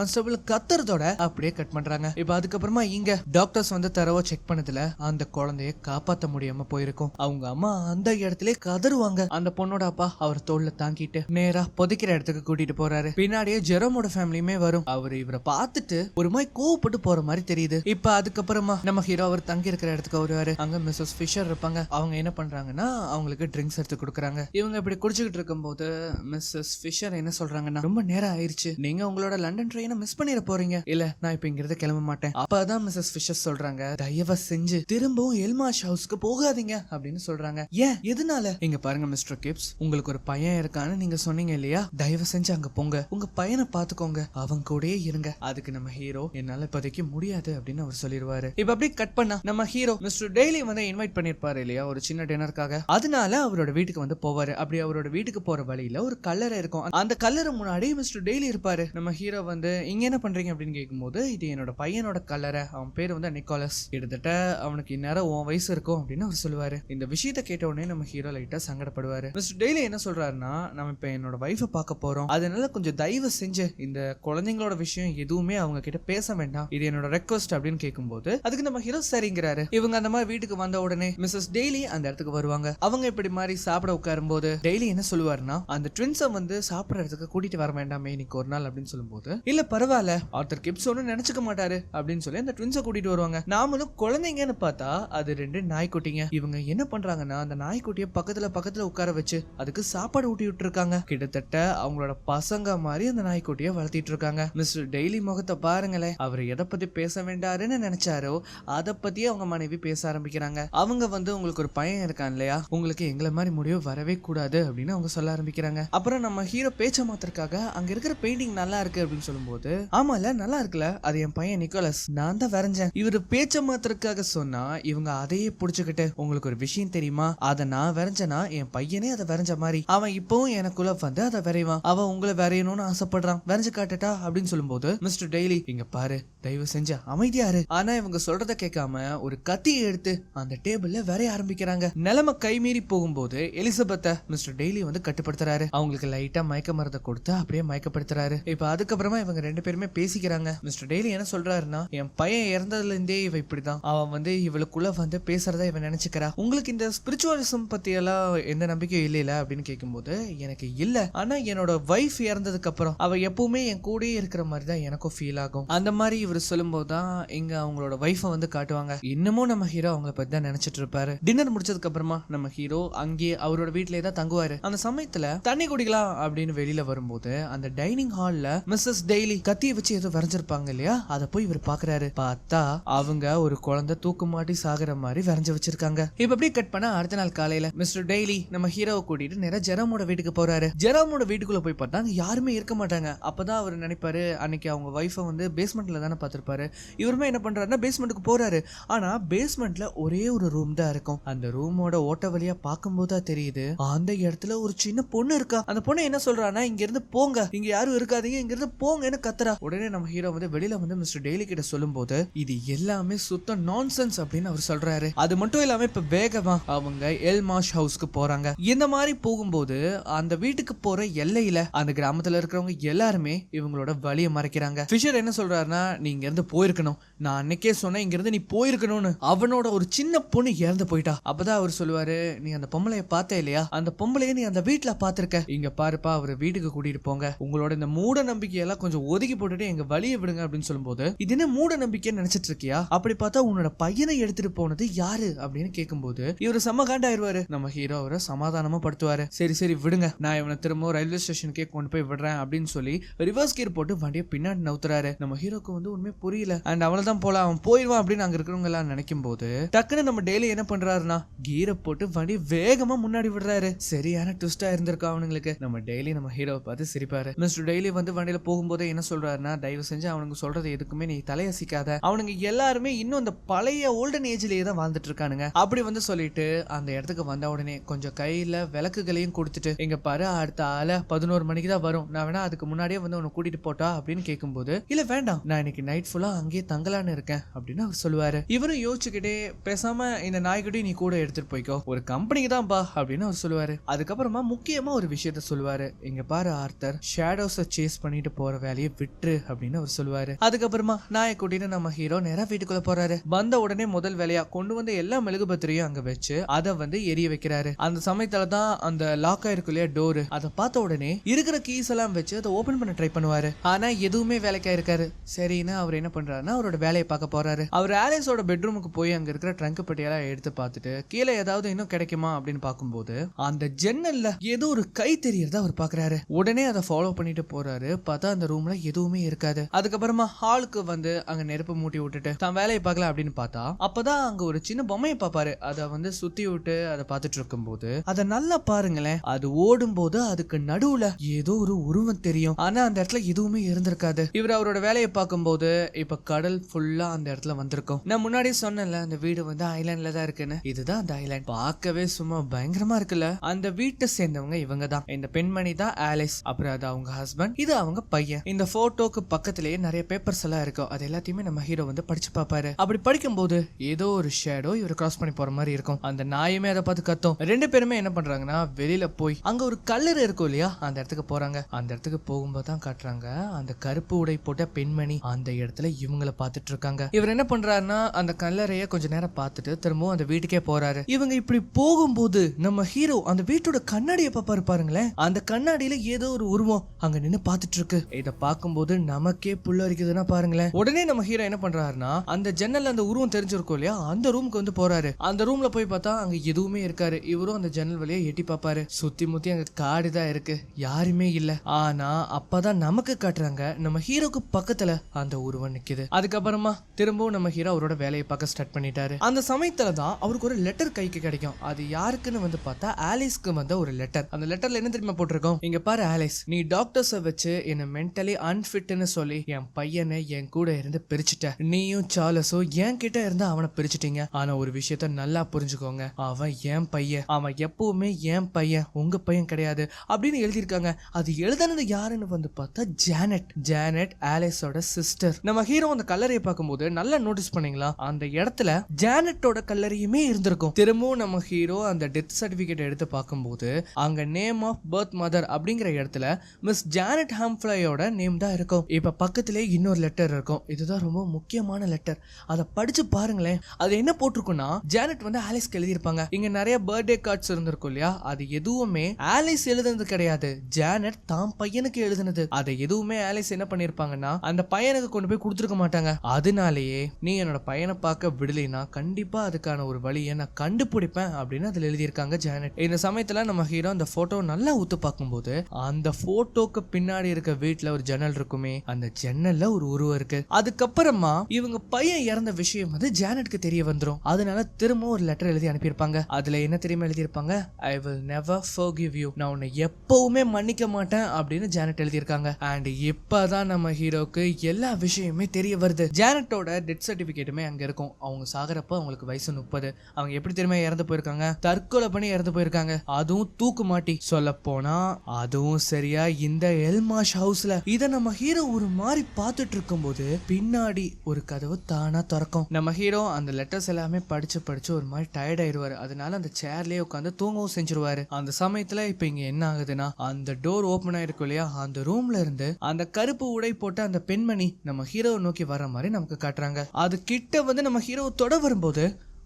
கத்துறதோட அப்படியே கட் பண்றாங்க. இப்ப அதுக்கப்புறமா இங்க டாக்டர்ஸ் தரவா செக் பண்ணதுல அந்த குழந்தைய காப்பாத்த முடியாம போயிருக்கும். அவங்க அம்மா அந்த இடத்துல கதறுவாங்க. அந்த பொண்ணோட அப்பா அவர் தோல்ல தாங்கிட்டு நேரா புதைக்கிற இடத்துக்கு கூட்டிட்டு போறாரு. பின்னாடியே ஜெரோமோட ஃபேமிலியுமே வரும். அவர் இவரை பார்த்துட்டு ஒரு மாதிரி கோவப்பட்டு போற மாதிரி தெரியுது. இப்ப அதுக்கப்புறமா நம்ம ஹீரோ அவர் தங்கி இருக்கிற இடத்துக்கு வருவாரு. அங்க மிஸ்ஸஸ் ஃபிஷர் இருப்பாங்க. அவங்க என்ன பண்றாங்கன்னா அவங்களுக்கு ட்ரிங்க்ஸ் எடுத்து கொடுக்குறாங்க. இவங்க இப்படி குடிச்சுக்கிட்டு இருக்கும் போது மிஸ்ஸஸ் ஃபிஷர் என்ன சொல்றாங்கன்னா, ரொம்ப நேரம் ஆயிருச்சு, நீங்க உங்களோட லண்டன் ட்ரெயினை மிஸ் பண்ணிட போறீங்க. இல்ல நான் இப்ப இங்கிருந்து கிளம்ப மாட்டேன். அப்பதான் மிஸ்ஸஸ் ஃபிஷர் சொல்றாங்க, தயவு செஞ்சு திரும்பவும் எல்மாஷ் ஹவுஸ்க்கு போகாதீங்க அப்படின்னு சொல்றாங்க. ஏன், எதனால? இங்க பாருங்க மிஸ்டர் கிப்ஸ், உங்களுக்கு ஒரு பையன் இருக்கான்னு நீங்க சொன்னீங்க இல்லையா, தயவு செஞ்சு அங்க போங்க, உங்க பையனை பாத்துக்கோங்க, அவங்க கூடயே இருங்க. அதுக்கு நம்ம ஹீரோ, என்னால இப்போதைக்கு முடியாது அப்படின்னு அவர் அவர் சொல்லிடுவாரு. இப்ப அப்படியே கட் பண்ணா நம்ம ஹீரோ மிஸ்டர் டெய்லி வந்து இன்வைட் பண்ணிருப்பாரு இல்லையா ஒரு சின்ன டின்னருக்காக. அதனால அவரோட வீட்டுக்கு வந்து போவாரு. அப்படி அவரோட வீட்டுக்கு போற வழியில ஒரு கல்லறை இருக்கும். அந்த கல்லறை முன்னாடி மிஸ்டர் டெய்லி இருப்பாரு. நம்ம ஹீரோ வந்து இங்க என்ன பண்றீங்க அப்படின்னு கேட்கும்போது இது என்னோட பையனோட கல்லறை, அவன் பேர் வந்து நிக்கோலஸ், கிட்டத்தட்ட அவனுக்கு இந்நேரம் உன் வயசு இருக்கும் அப்படின்னு அவர் சொல்லுவாரு. இந்த விஷயத்த கேட்ட உடனே நம்ம ஹீரோ லைட்டா சங்கடப்படுவாரு. மிஸ்டர் டெய்லி என்ன சொல்றாருன்னா நம்ம இப்ப என்னோட வைஃபை பார்க்க போறோம், அதனால கொஞ்சம் தயவு செஞ்சு இந்த குழந்தைங்களோட விஷயம் எதுவுமே அவங்க கிட்ட பேச வேண்டாம், இது என்னோட ரெக்வஸ்ட் அப்படின்னு கேட்கும்போது அதுக்கு நம்ம ஹீரோ சரிங்கிறாரு. இவங்க அந்த மாதிரி வீட்டுக்கு வந்த உடனே மிஸ்ஸஸ் டெய்லி அந்த இடத்துக்கு வருவாங்க. அவங்க இப்படி மாதிரி சாப்பிட உட்காரும் போது டெய்லி என்ன சொல்லுவாருன்னா அந்த ட்வின்ஸை வந்து சாப்பிடுற இடத்துக்கு கூட்டிட்டு வர வேண்டாமே இன்னைக்கு ஒரு நாள் அப்படின்னு சொல்லும்போது இல்ல பரவாயில்ல ஆர்தர் கிப்ஸ் ஒன்னும் நினைச்சுக்க மாட்டாரு அப்படின்னு சொல்லி அந்த ட்வின்ஸை கூட்டிட்டு வருவாங்க. நாமளும் குழந்தைங்கன்னு பார்த்தா அது 2 நாய்க்குட்டிங்க. இவங்க என்ன பண்றாங்கன்னா அந்த நாய்க்குட்டியை பக்கத்துல உட்கார வச்சு அதுக்கு சாப்பாடு ஊட்டி விட்டு இருக்காங்க. கிட்டத்தட்ட அவங்களோட பசங்க மாதிரி அந்த நாய்க்குட்டியை வளர்த்திட்டு இருக்காங்க. மிஸ்டர் டெய்லி முகத்தை பாருங்களேன், அவர் எதை பத்தி பேச வேண்டாருன்னு நினைச்சாரோ அதை பத்தி அவங்க மனைவி பேச ஆரம்பிக்கிறாங்க. அவங்க வந்து உங்களுக்கு ஒரு பையன் இருக்கான் இல்லையா, உங்களுக்கு எங்களை மாதிரி முடிவு வரவே கூடாது அப்படின்னு அவங்க சொல்ல ஆரம்பிக்கிறாங்க. அப்புறம் நம்ம ஹீரோ பேச்ச மாத்திரக்காக அங்க இருக்கிற பெயிண்டிங் நல்லா இருக்கு அப்படின்னு சொல்லும்போது ஆமால நல்லா இருக்குல்ல, அது என் பையன் நிக்கோலஸ், நான் தான் வரைஞ்சேன். இவரு பேச்ச மாத்திரக்காக சொன்னா இவங்க அதையே புடிச்சுக்கிட்டு உங்களுக்கு ஒரு விஷயம் தெரியுமா, அதை நான் வரைஞ்சனா என் பையனே அதை வரைஞ்ச மாதிரி, அவன் இப்பவும் எனக்குள்ள வந்து அதை வரைவான், அவன் உங்களை வரையணும்னு ஆசைப்படுறான், வரைஞ்சு காட்டட்டா அப்படின்னு சொல்லும்போது மிஸ்டர் டெய்லி இங்க பாரு தயவு செஞ்ச அமைதியா இரு. ஆனா இவங்க சொல்றத கேட்காம ஒரு கத்தியை எடுத்து அந்த டேபிள்ல வரைய ஆரம்பிக்கிறாங்க. நிலைமை கைமீறி போகும்போது எலிசபெத்தை மிஸ்டர் டெய்லி வந்து கட்டுப்படுத்துறாரு. அவங்களுக்கு லைட்டா மயக்க மருந்தை கொடுத்து அப்படியே மயக்கப்படுத்துறாரு. இப்ப அதுக்கப்புறமா இவங்க 2 பேருமே பேசிக்கிறாங்க. மிஸ்டர் டெய்லி என்ன சொல்றாருன்னா என் பையன் இறந்ததுல இருந்தே இவ இப்படிதான், அவன் வந்து இவளுக்குள்ள வந்து பேசுறதா இவன் நினைச்சுக்கிறா, உங்களுக்கு இந்த ஸ்பிரிச்சுவலிசம் பத்தி எல்லாம் எந்த நம்பிக்கையும் இல்லையில அப்படின்னு கேட்கும்போது எனக்கு இல்ல, ஆனா என்னோட வைஃப் இறந்ததுக்கு அப்புறம் அவ எப்பவுமே என் கூடயே இருக்கிற மாதிரி தான் எனக்கும் ஃபீல் ஆகும். அந்த மாதிரி இவர் சொல்லும்போது தான் இங்க அவங்களோட வைஃபை வந்து காட்டுவாங்க. இன்னமும் நம்ம ஹீரோ அவங்கள பத்தி தான் நினைச்சிட்டு இருப்பாரு. டின்னர் முடிச்சதுக்கு அப்புறமா நம்ம ஹீரோ அங்கேயே அவரோட வீட்லயே தான் தங்குவாரு. அந்த சமயத்துல தண்ணி குடிக்கலாம் அப்படின்னு வெளியில வரும்போது அந்த டைனிங் ஹால்ல மிஸ்ஸஸ் டெய்லி கத்தியை வச்சு ஏதோ வரைஞ்சிருப்பாங்க இல்லையா, அதை போய் இவர் பாக்குறாரு. பார்த்தா அவங்க ஒரு குழந்தை தூக்கு மாட்டி சாகுற மாதிரி வரைஞ்சு வச்சிருக்காங்க. இப்ப அப்படியே கட் பண்ணா அடுத்த நாள் காலையில மிஸ்டர் டெய்லி நம்ம ஹீரோவை கூட்டிட்டு நேரா ஜெரோமோட வீட்டுக்கு போறாரு. ஜெரோமோட வீட்டுக்குள்ள போய் பார்த்தா அங்க யாருமே இருக்க மாட்டாங்க. அப்பதான் அவர் நினைப்பாரு அன்னைக்கு அவங்க வைஃபை வந்து பேஸ்மெண்ட்ல தானே பார்த்திருப்பாரு. இவருமே என்ன பண்றாருன்னா பேஸ்மெண்ட்டுக்கு போறாரு. ஆனா பேஸ்மெண்ட்ல ஒரே ஒரு ரூம் தான் இருக்கும். அந்த ரூமோட ஓட்ட வழியா பார்க்கும்போது தெரியுது அந்த இடத்துல ஒரு சின்ன பொண்ணு இருக்கா. அந்த பொண்ணு என்ன சொல்றான்னா இங்க இருந்து போங்க, இங்க யாரும் இருக்காதீங்க, இங்க இருந்து போங்கன்னு கத்துறா. உடனே நம்ம ஹீரோ வந்து வெளியில வந்து மிஸ்டர் டெய்லி கிட்ட சொல்லும்போது இது எல்லாமே சுத்த நான்சென்ஸ் அப்படின்னு அவர் சொல்றாரு. அது மட்டும் இல்லாம இப்ப வேகமா அவங்க எல்மாஷ் ஹவுஸ்க்கு போறாங்க. இந்த மாதிரி போகும்போது அந்த வீட்டுக்கு போற எல்லையில அந்த கிராமத்துல இருக்கிறவங்க எல்லாருமே இவங்களோட வழியை மறைக்கிறாங்க. ஃபிஷர் என்ன சொல்றாருன்னா நீ இங்க இருந்து போயிருக்கணும், நான் அன்னைக்கே சொன்னேன் இங்க இருந்து நீ போயிருக்கணும்னு, அவனோட ஒரு சின்ன பொண்ணு இறந்து போயிட்டா. அப்பதான் அவர் சொல்லுவாரு நீ அந்த பொம்பளைய பார்த்தே இல்லையா, அந்த பொம்பளைய நீ அந்த வீட்டுல பாத்திருக்க, இங்க பாருப்பா அவர் வீட்டுக்கு கூட்டிட்டு போங்க, உங்களோட இந்த மூட நம்பிக்கையெல்லாம் கொஞ்சம் ஒதுக்கி போட்டுட்டு எங்க வழியை விடுங்க அப்படின்னு சொல்லும்போது இது என்ன மூட நம்பிக்கைன்னு நினைச்சிட்டு இருக்கியா, அப்படி பார்த்தா உன்னோட பையனை எடுத்துட்டு போனது யாரு அப்படின்னு கேட்கும்போது இவரு செம்ம காண்டாயிருவாரு. நம்ம ஹீரோ அவரை சமாதானமா படுத்துவாரு. சரி சரி விடுங்க, நான் இவனை திரும்ப ரயில்வே ஸ்டேஷனுக்கே கொண்டு போய் விடுறேன் அப்படின்னு சொல்லி ரிவர்ஸ் கியர் போட்டு வண்டியை பின்னாடி நவுத்துறாரு. நம்ம ஹீரோக்கு வந்து உண்மை புரியல. அண்ட் அவனதான் போல அவன் போயிடுவான் அப்படின்னு அங்க இருக்கிறவங்க எல்லாம் நினைக்கும் போது டக்குன்னு நம்ம டெய்லி என்ன பண்றாருன்னா கீரை போட்டு வண்டி வேகமா முன்னாடி விடுறாரு. சரியான ட்விஸ்டா இருந்திருக்கும் அவனுங்களுக்கு. நம்ம டெய்லி நம்ம ஹீரோவை பார்த்து சிரிப்பாரு. மிஸ்டர் டெய்லி வந்து வண்டியில போகும்போது என்ன சொல்றாருன்னா தயவு செஞ்சு அவனுக்கு சொல்றது எதுக்குமே நீ தலையசிக்காத, அவனுங்க எல்லாருமே இன்னும் இந்த பழைய ஓல்டன் ஏஜ்லயே தான் வாழ்ந்துட்டு இருக்கானுங்க அப்படி வந்து சொல்லிட்டு அந்த இடத்துக்கு வந்த உடனே கொஞ்சம் கையில விளக்குகளையும் கொடுத்துட்டு இங்க பாரு அடுத்த ஆள 11 மணிக்கு தான் வரும், நான் வேணா அதுக்கு முன்னாடியே வந்து உன்னை கூட்டிட்டு போட்டா அப்படின்னு கேட்கும்போது இல்ல வேண்டாம், நான் இன்னைக்கு நைட் ஃபுல்லா அங்கேயே தங்கலான்னு இருக்கேன் அப்படின்னு அவர் சொல்லுவாரு. இவரும் யோசிச்சுக்கிட்டே பேசாம இந்த நாய்க்குட்டி நீ கூட எடுத்துட்டு போய்க்கோ, ஒரு கம்பெனிக்கு தான் பா அப்படின்னு அவர் சொல்லுவாரு. அதுக்கப்புறமா முக்கியமா ஒரு விஷயத்த சொல்லுவாரு. இங்க பாரு ஆர்த்தர், ஷேடோஸை சேஸ் பண்ணிட்டு போற வேலையை விட்டுரு அப்படின்னு அவர் சொல்லுவாரு. அதுக்கப்புறமா நாயை கூட்டிட்டு நம்ம ஹீரோ நேரா வீட்டுக்குள்ள போறாரு. வந்த உடனே முதல் வேலையா கொண்டு வந்து எல்லா மெழுகுபத்திரியும் அங்க வச்சு அதை வந்து எரிய வைக்கிறாரு. அந்த சமயத்துல தான் அந்த லாக் ஆயிருக்கு இல்லையா டோரு, அதை பார்த்த உடனே இருக்கிற கீஸ் எல்லாம் வச்சு அதை ஓபன் பண்ண ட்ரை பண்ணுவாரு. ஆனா எதுவுமே வேலைக்கா இருக்காரு. சரின்னு அவர் என்ன பண்றாருன்னா அவரோட வேலையை பார்க்க போறாரு. அவர் ஆலிஸோட பெட்ரூமுக்கு போய் அங்க இருக்கிற ட்ரங்க் பெட்டியெல்லாம் எடுத்து பார்த்துட்டு கீழே ஏதாவது இன்னும் கிடைக்குமா அப்படின்னு பார்க்கும்போது அந்த ஜன்னல்ல ஏதோ ஒரு கை தெரியறத அவர் பாக்குறாரு. உடனே அதை ஃபாலோ பண்ணிட்டு போறாரு. பார்த்தா அந்த ரூம்ல எதுவுமே இருக்காது. அதுக்கப்புறமா ஹாலுக்கு வந்து அங்க நெருப்பு மூட்டி விட்டுட்டு தான் வேலையை பார்க்கலாம் அப்படின்னு பார்த்தா அப்பதான் அங்க ஒரு சின்ன பொம்மையை பார்ப்பாரு. அதை வந்து சுத்தி விட்டு அதை பார்த்துட்டு இருக்கும் போது அதை நல்லா பாருங்களேன், அது ஓடும் போது அதுக்கு நடுவுல ஏதோ ஒரு உருவம் தெரியும். ஆனா அந்த இடத்துல எதுவுமே இருந்திருக்காது. இவர் அவரோட வேலையை பார்க்கும் போது இப்ப கடல் ஃபுல்லா ஃபுல்லா அந்த இடத்துல வந்திருக்கும். நான் முன்னாடி சொன்னேன்ல அந்த வீடு வந்து ஐலாண்ட்ல தான் இருக்குன்னு. இதுதான் அந்த ஐலாண்ட். பார்க்கவே சும்மா பயங்கரமா இருக்குல்ல. அந்த வீட்டை சேர்ந்தவங்க இவங்க தான். இந்த பெண்மணி தான் ஆலிஸ். அப்புறம் அது அவங்க ஹஸ்பண்ட், இது அவங்க பையன். இந்த போட்டோக்கு பக்கத்திலேயே நிறைய பேப்பர்ஸ் எல்லாம் இருக்கும். அது எல்லாத்தையுமே நம்ம ஹீரோ வந்து படிச்சு பாப்பாரு. அப்படி படிக்கும் போது ஏதோ ஒரு ஷேடோ இவரை கிராஸ் பண்ணி போற மாதிரி இருக்கும். அந்த நாயுமே அதை பார்த்து கத்தும். ரெண்டு பேருமே என்ன பண்றாங்கன்னா வெளியில போய் அங்க ஒரு கல்லறை இருக்கும் இல்லையா, அந்த இடத்துக்கு போறாங்க. அந்த இடத்துக்கு போகும்போது தான் காட்டுறாங்க அந்த கருப்பு உடை போட்ட பெண்மணி அந்த இடத்துல இவங்களை பார்த்துட்டு இருக்காங்க. இவர் என்ன பண்றாருன்னா அந்த கல்லறைய கொஞ்ச நேரம் பார்த்துட்டு திரும்பவும் அந்த வீட்டுக்கே போறாரு. இவங்க இப்படி போகும்போது நம்ம ஹீரோ அந்த வீட்டோட கண்ணாடியை பாப்பாரு. பாருங்களேன், அந்த கண்ணாடியில ஏதோ ஒரு உருவம் அங்க நின்னு பார்த்துட்டு இருக்கு. இத பார்க்கும்போது நமக்கே புல்லரிக்குதுன்னா பாருங்களேன். உடனே நம்ம ஹீரோ என்ன பண்றாருன்னா அந்த ஜன்னல்ல அந்த உருவம் தெரிஞ்சிருக்கும் இல்லையா, அந்த ரூமுக்கு வந்து போறாரு. அந்த ரூம்ல போய் பார்த்தா அங்க எதுவுமே இருக்காரு. இவரும் அந்த ஜன்னல் வழியா எட்டி பாப்பாரு. சுத்தி முத்தி அங்க காடுதான் இருக்கு, யாருமே இல்ல. ஆனா அப்பதான் நமக்கு காட்டுறாங்க நம்ம ஹீரோக்கு பக்கத்துல அந்த உருவம் நிக்குது. அதுக்கப்புறமா திரும்பவும் நம்ம ஹீரோ அவரோட வேலையை பார்க்க ஸ்டார்ட் பண்ணிட்டாரு. அந்த சமயத்துல தான் அவருக்கு ஒரு லெட்டர் கைக்கு கிடைக்கும். அது யாருக்குன்னு வந்து பார்த்தா ஆலிஸ்க்கு வந்த ஒரு லெட்டர். அந்த லெட்டர்ல என்ன தெரியுமா போட்டிருக்கோம், இங்க பாரு ஆலிஸ், நீ டாக்டர்ஸ வச்சு என்ன மென்டலி அன்ஃபிட்னு சொல்லி என் பையனை என் கூட இருந்து பிரிச்சுட்ட. நீயும் சார்லஸும் என் கிட்ட இருந்து அவனை பிரிச்சுட்டீங்க. ஆனா ஒரு விஷயத்த நல்லா புரிஞ்சுக்கோங்க, அவன் என் பையன், அவன் எப்பவுமே என் பையன், உங்க பையன் கிடையாது அப்படின்னு எழுதியிருக்காங்க. அது எழுதுனது யாருன்னு வந்து பார்த்தா ஜானட். ஜானட் ஆலிஸோட சிஸ்டர். நம்ம ஹீரோ அந்த கல்லறையை பார்க்கும்போது நல்லா நோட்டீஸ் பண்ணீங்களா, அந்த இடத்துல ஜானட்டோட கல்லறையுமே இருந்திருக்கும். திரும்பவும் நம்ம ஹீரோ அந்த டெத் சர்டிபிகேட் எடுத்து பார்க்கும்போது அங்க நேம் ஆஃப் பர்த் மதர் அப்படிங்கிற இடத்துல மிஸ் ஜானட் ஹாம்ஃப்ளையோட நேம் தான் இருக்கும். இப்ப பக்கத்திலே இன்னொரு லெட்டர் இருக்கும். இதுதான் ரொம்ப முக்கியமான லெட்டர். அதை படிச்சு பாருங்களேன். அது என்ன போட்டிருக்குன்னா, ஜானட் வந்து ஆலிஸ்க்கு எழுதியிருப்பாங்க. இங்க நிறைய பர்த்டே கார்ட்ஸ் இருந்திருக்கும் இல்லையா, அது எதுவுமே ஆலிஸ் எழுதுனது கிடையாது, ஜானட் தான் பையனுக்கு எழுதுனது. அதை எதுவுமே ஆலிஸ் என்ன பண்ணிருப்பாங்கன்னா அந்த பையனுக்கு கொண்டு போய் கொடுத்துருக்க மாட்டாங்க. அதனாலேயே நீ என்னோட பையனை பார்க்க விடலைன்னா கண்டிப்பா அதுக்கான ஒரு வழியை நான் கண்டுபிடிப்பேன் அப்படின்னு அதுல எழுதியிருக்காங்க ஜானட். இந்த சமயத்துல நம்ம ஹீரோ அந்த போட்டோ நல்லா ஊத்து பார்க்கும்போது அந்த போட்டோக்கு பின்னாடி இருக்க வீட்டுல ஒரு ஜன்னல் இருக்குமே, அந்த ஜன்னல்ல ஒரு உருவம் இருக்கு. அதுக்கப்புறமா இவங்க பையன் இறந்த விஷயம் வந்து ஜானட்க்கு தெரிய வந்துரும். அதனால திரும்ப ஒரு லெட்டர் எழுதி அனுப்பியிருப்பாங்க. அதுல என்ன தெரியுமா எழுதியிருப்பாங்க, I will never forgive you, நான் உன்னை எப்பவுமே மன்னிக்க மாட்டேன் அப்படின்னு ஜானட் எழுதியிருக்காங்க. அண்ட் இப்பதான் நம்ம ஹீரோக்கு எல்லா விஷயமே தெரிய வருது. ஜானட்டோட டெத் சர்டிபிகேட்டுமே அங்க இருக்கும். அவங்க சாகரப்ப அவங்களுக்கு வயசு 30. அவங்க எப்படி தெரியுமா இறந்து போயிருக்காங்க, தற்கொலை பண்ணி இறந்து போயிருக்காங்க. அதுவும் தூக்கு மாட்டி. சொல்ல போனா அதுவும் சரியா இந்த எல்மாஷ் ஹவுஸ்ல. இத நம்ம ஹீரோ ஒரு மாதிரி பார்த்துட்டு இருக்கும்போது பின்னாடி ஒரு கதவு தானா திறக்கும். நம்ம ஹீரோ அந்த லெட்டர்ஸ் எல்லாமே படிச்சு படிச்சு ஒரு மாதிரி டயர்ட் ஆயிடுவாரு. அதனால அந்த சேர்லயே உட்காந்து தூங்கவும் செஞ்சிருவாரு. அந்த சமயத்துல இப்ப இங்க என்ன ஆகுதுன்னா அந்த டோர் ஓபன் ஆயிருக்கும் இல்லையா, அந்த ரூம்ல இருந்து அந்த கருப்பு உடை போட்ட அந்த பெண்மணி நம்ம ஹீரோவை நோக்கி வர மாதிரி நமக்கு காட்டுறாங்க. அது கிட்ட வந்து நம்ம ஹீரோ தொட வரும்போது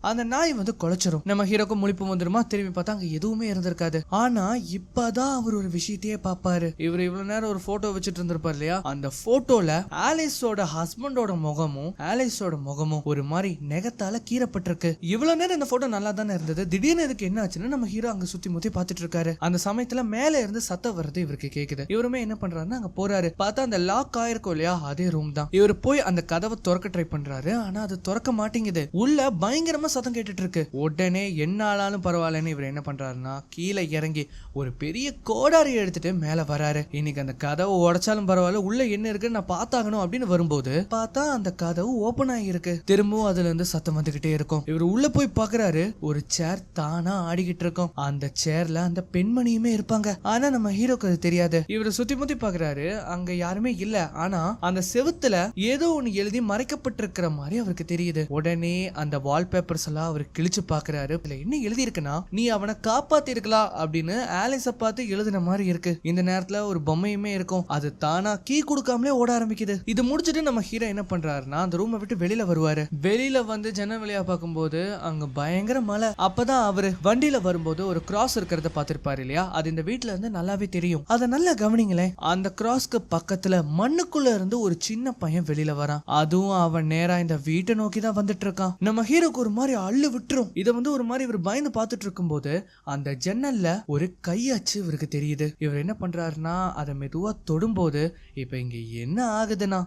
அந்த நாய் வந்து குலைச்சிரும். நம்ம ஹீரோக்கு முழிப்பு வந்துருமா, திரும்பி பார்த்தா அங்க எதுவுமே இருந்திருக்காது. ஆனா இப்பதான் அவர் ஒரு விஷயத்தையே பாப்பாரு. இவர் இவ்வளவு நேரம் ஒரு போட்டோ வச்சுட்டு இருந்திருப்பாரு இல்லையா, அந்த போட்டோல ஆலிஸோட ஹஸ்பண்டோட முகமும் ஆலிஸோட முகமும் ஒரு மாதிரி நெகத்தால கீறப்பட்டிருக்கு. இவ்வளவு நேரம் இந்த போட்டோ நல்லா தானே இருந்தது, திடீர்னு இதுக்கு என்ன ஆச்சுன்னு நம்ம ஹீரோ அங்க சுத்தி முத்தி பாத்துட்டு இருக்காரு. அந்த சமயத்துல மேல இருந்து சத்தம் வர்றது இவருக்கு கேக்குது. இவருமே என்ன பண்றாருன்னா அங்க போறாரு. பார்த்தா அந்த லாக் ஆயிருக்கும் இல்லையா, அதே ரூம் தான். இவர் போய் அந்த கதவை திறக்க ட்ரை பண்றாரு. ஆனா அது திறக்க மாட்டேங்குது. உள்ள பயங்கரமா சத்தம் கேட்டுட்டு இருக்கு. உடனே என்ன ஆனாலும் பரவாயில்லன்னு இவர் என்ன பண்றாருன்னா கீழே இறங்கி ஒரு பெரிய கோடாரி எடுத்துட்டு மேல வராரு. இன்னைக்கு அந்த கதவை உடைச்சாலும் பரவாயில்ல, உள்ள என்ன இருக்குன்னு நான் பார்த்தாகணும் அப்படின்னு வரும்போது பார்த்தா அந்த கதவு ஓபன் ஆகிருக்கு. திரும்பவும் அதுல இருந்து சத்தம் வந்துகிட்டே இருக்கும். இவர் உள்ள போய் பாக்குறாரு, ஒரு சேர் தானா ஆடிக்கிட்டு இருக்கும். அந்த சேர்ல அந்த பெண்மணியுமே இருப்பாங்க. ஆனா நம்ம ஹீரோக்கு அது தெரியாது. இவர் சுத்தி முத்தி பாக்குறாரு, அங்க யாருமே இல்ல. ஆனா அந்த செவுத்துல ஏதோ ஒண்ணு எழுதி மறைக்கப்பட்டிருக்கிற மாதிரி அவருக்கு தெரியுது. உடனே அந்த வால்பேப்பர்ஸ் எல்லாம் அவர் கிழிச்சு பாக்குறாரு. இதுல என்ன எழுதி இருக்குன்னா, நீ அவனை காப்பாத்தி இருக்கலாம் அப்படின்னு ஆலிஸ பார்த்து எழுதின மாதிரி இருக்கு. இந்த நேரத்துல ஒரு பொம்மையுமே இருக்கும். அது தானா கீ கொடுக்காமலே ஓட ஆரம்பிக்குது. இது முடிச்சிட்டு நம்ம ஹீரோ என்ன பண்றாருன்னா அந்த ரூமை விட்டு வெளியில வருவாரு. வெளியில வந்து ஜன்னல் வழியா பார்க்கும்போது அங்க பயங்கர மழை. அப்பதான் அவரு வண்டியில வரும்போது ஒரு கிராஸ் இருக்கிறத பார்த்திருப்பாரு இல்லையா, அது இந்த வீட்டுல இருந்து நல்லாவே தெரியும். அதை நல்லா கவனிங்களேன். அந்த கிராஸ்க்கு பக்கத்துல மண்ணுக்குள்ள இருந்து ஒரு சின்ன பையன் வெளியில வரான். அதுவும் அவன் நேரா இந்த வீட்டை நோக்கி தான் வந்துட்டு இருக்கான். நம்ம ஹீரோக்கு ஒரு மாதிரி அள்ளு விட்டுரும். இதை வந்து ஒரு மாதிரி இவர் பயந்து பார்த்துட்டு இருக்கும் போது அந்த ஜன்னல்ல ஒரு கையாச்சு இவருக்கு தெரியுது. இவர் என்ன பண்றாருன்னா அதை மெதுவா தொடும்போது இப்ப இங்க என்ன ஆகுதுன்னா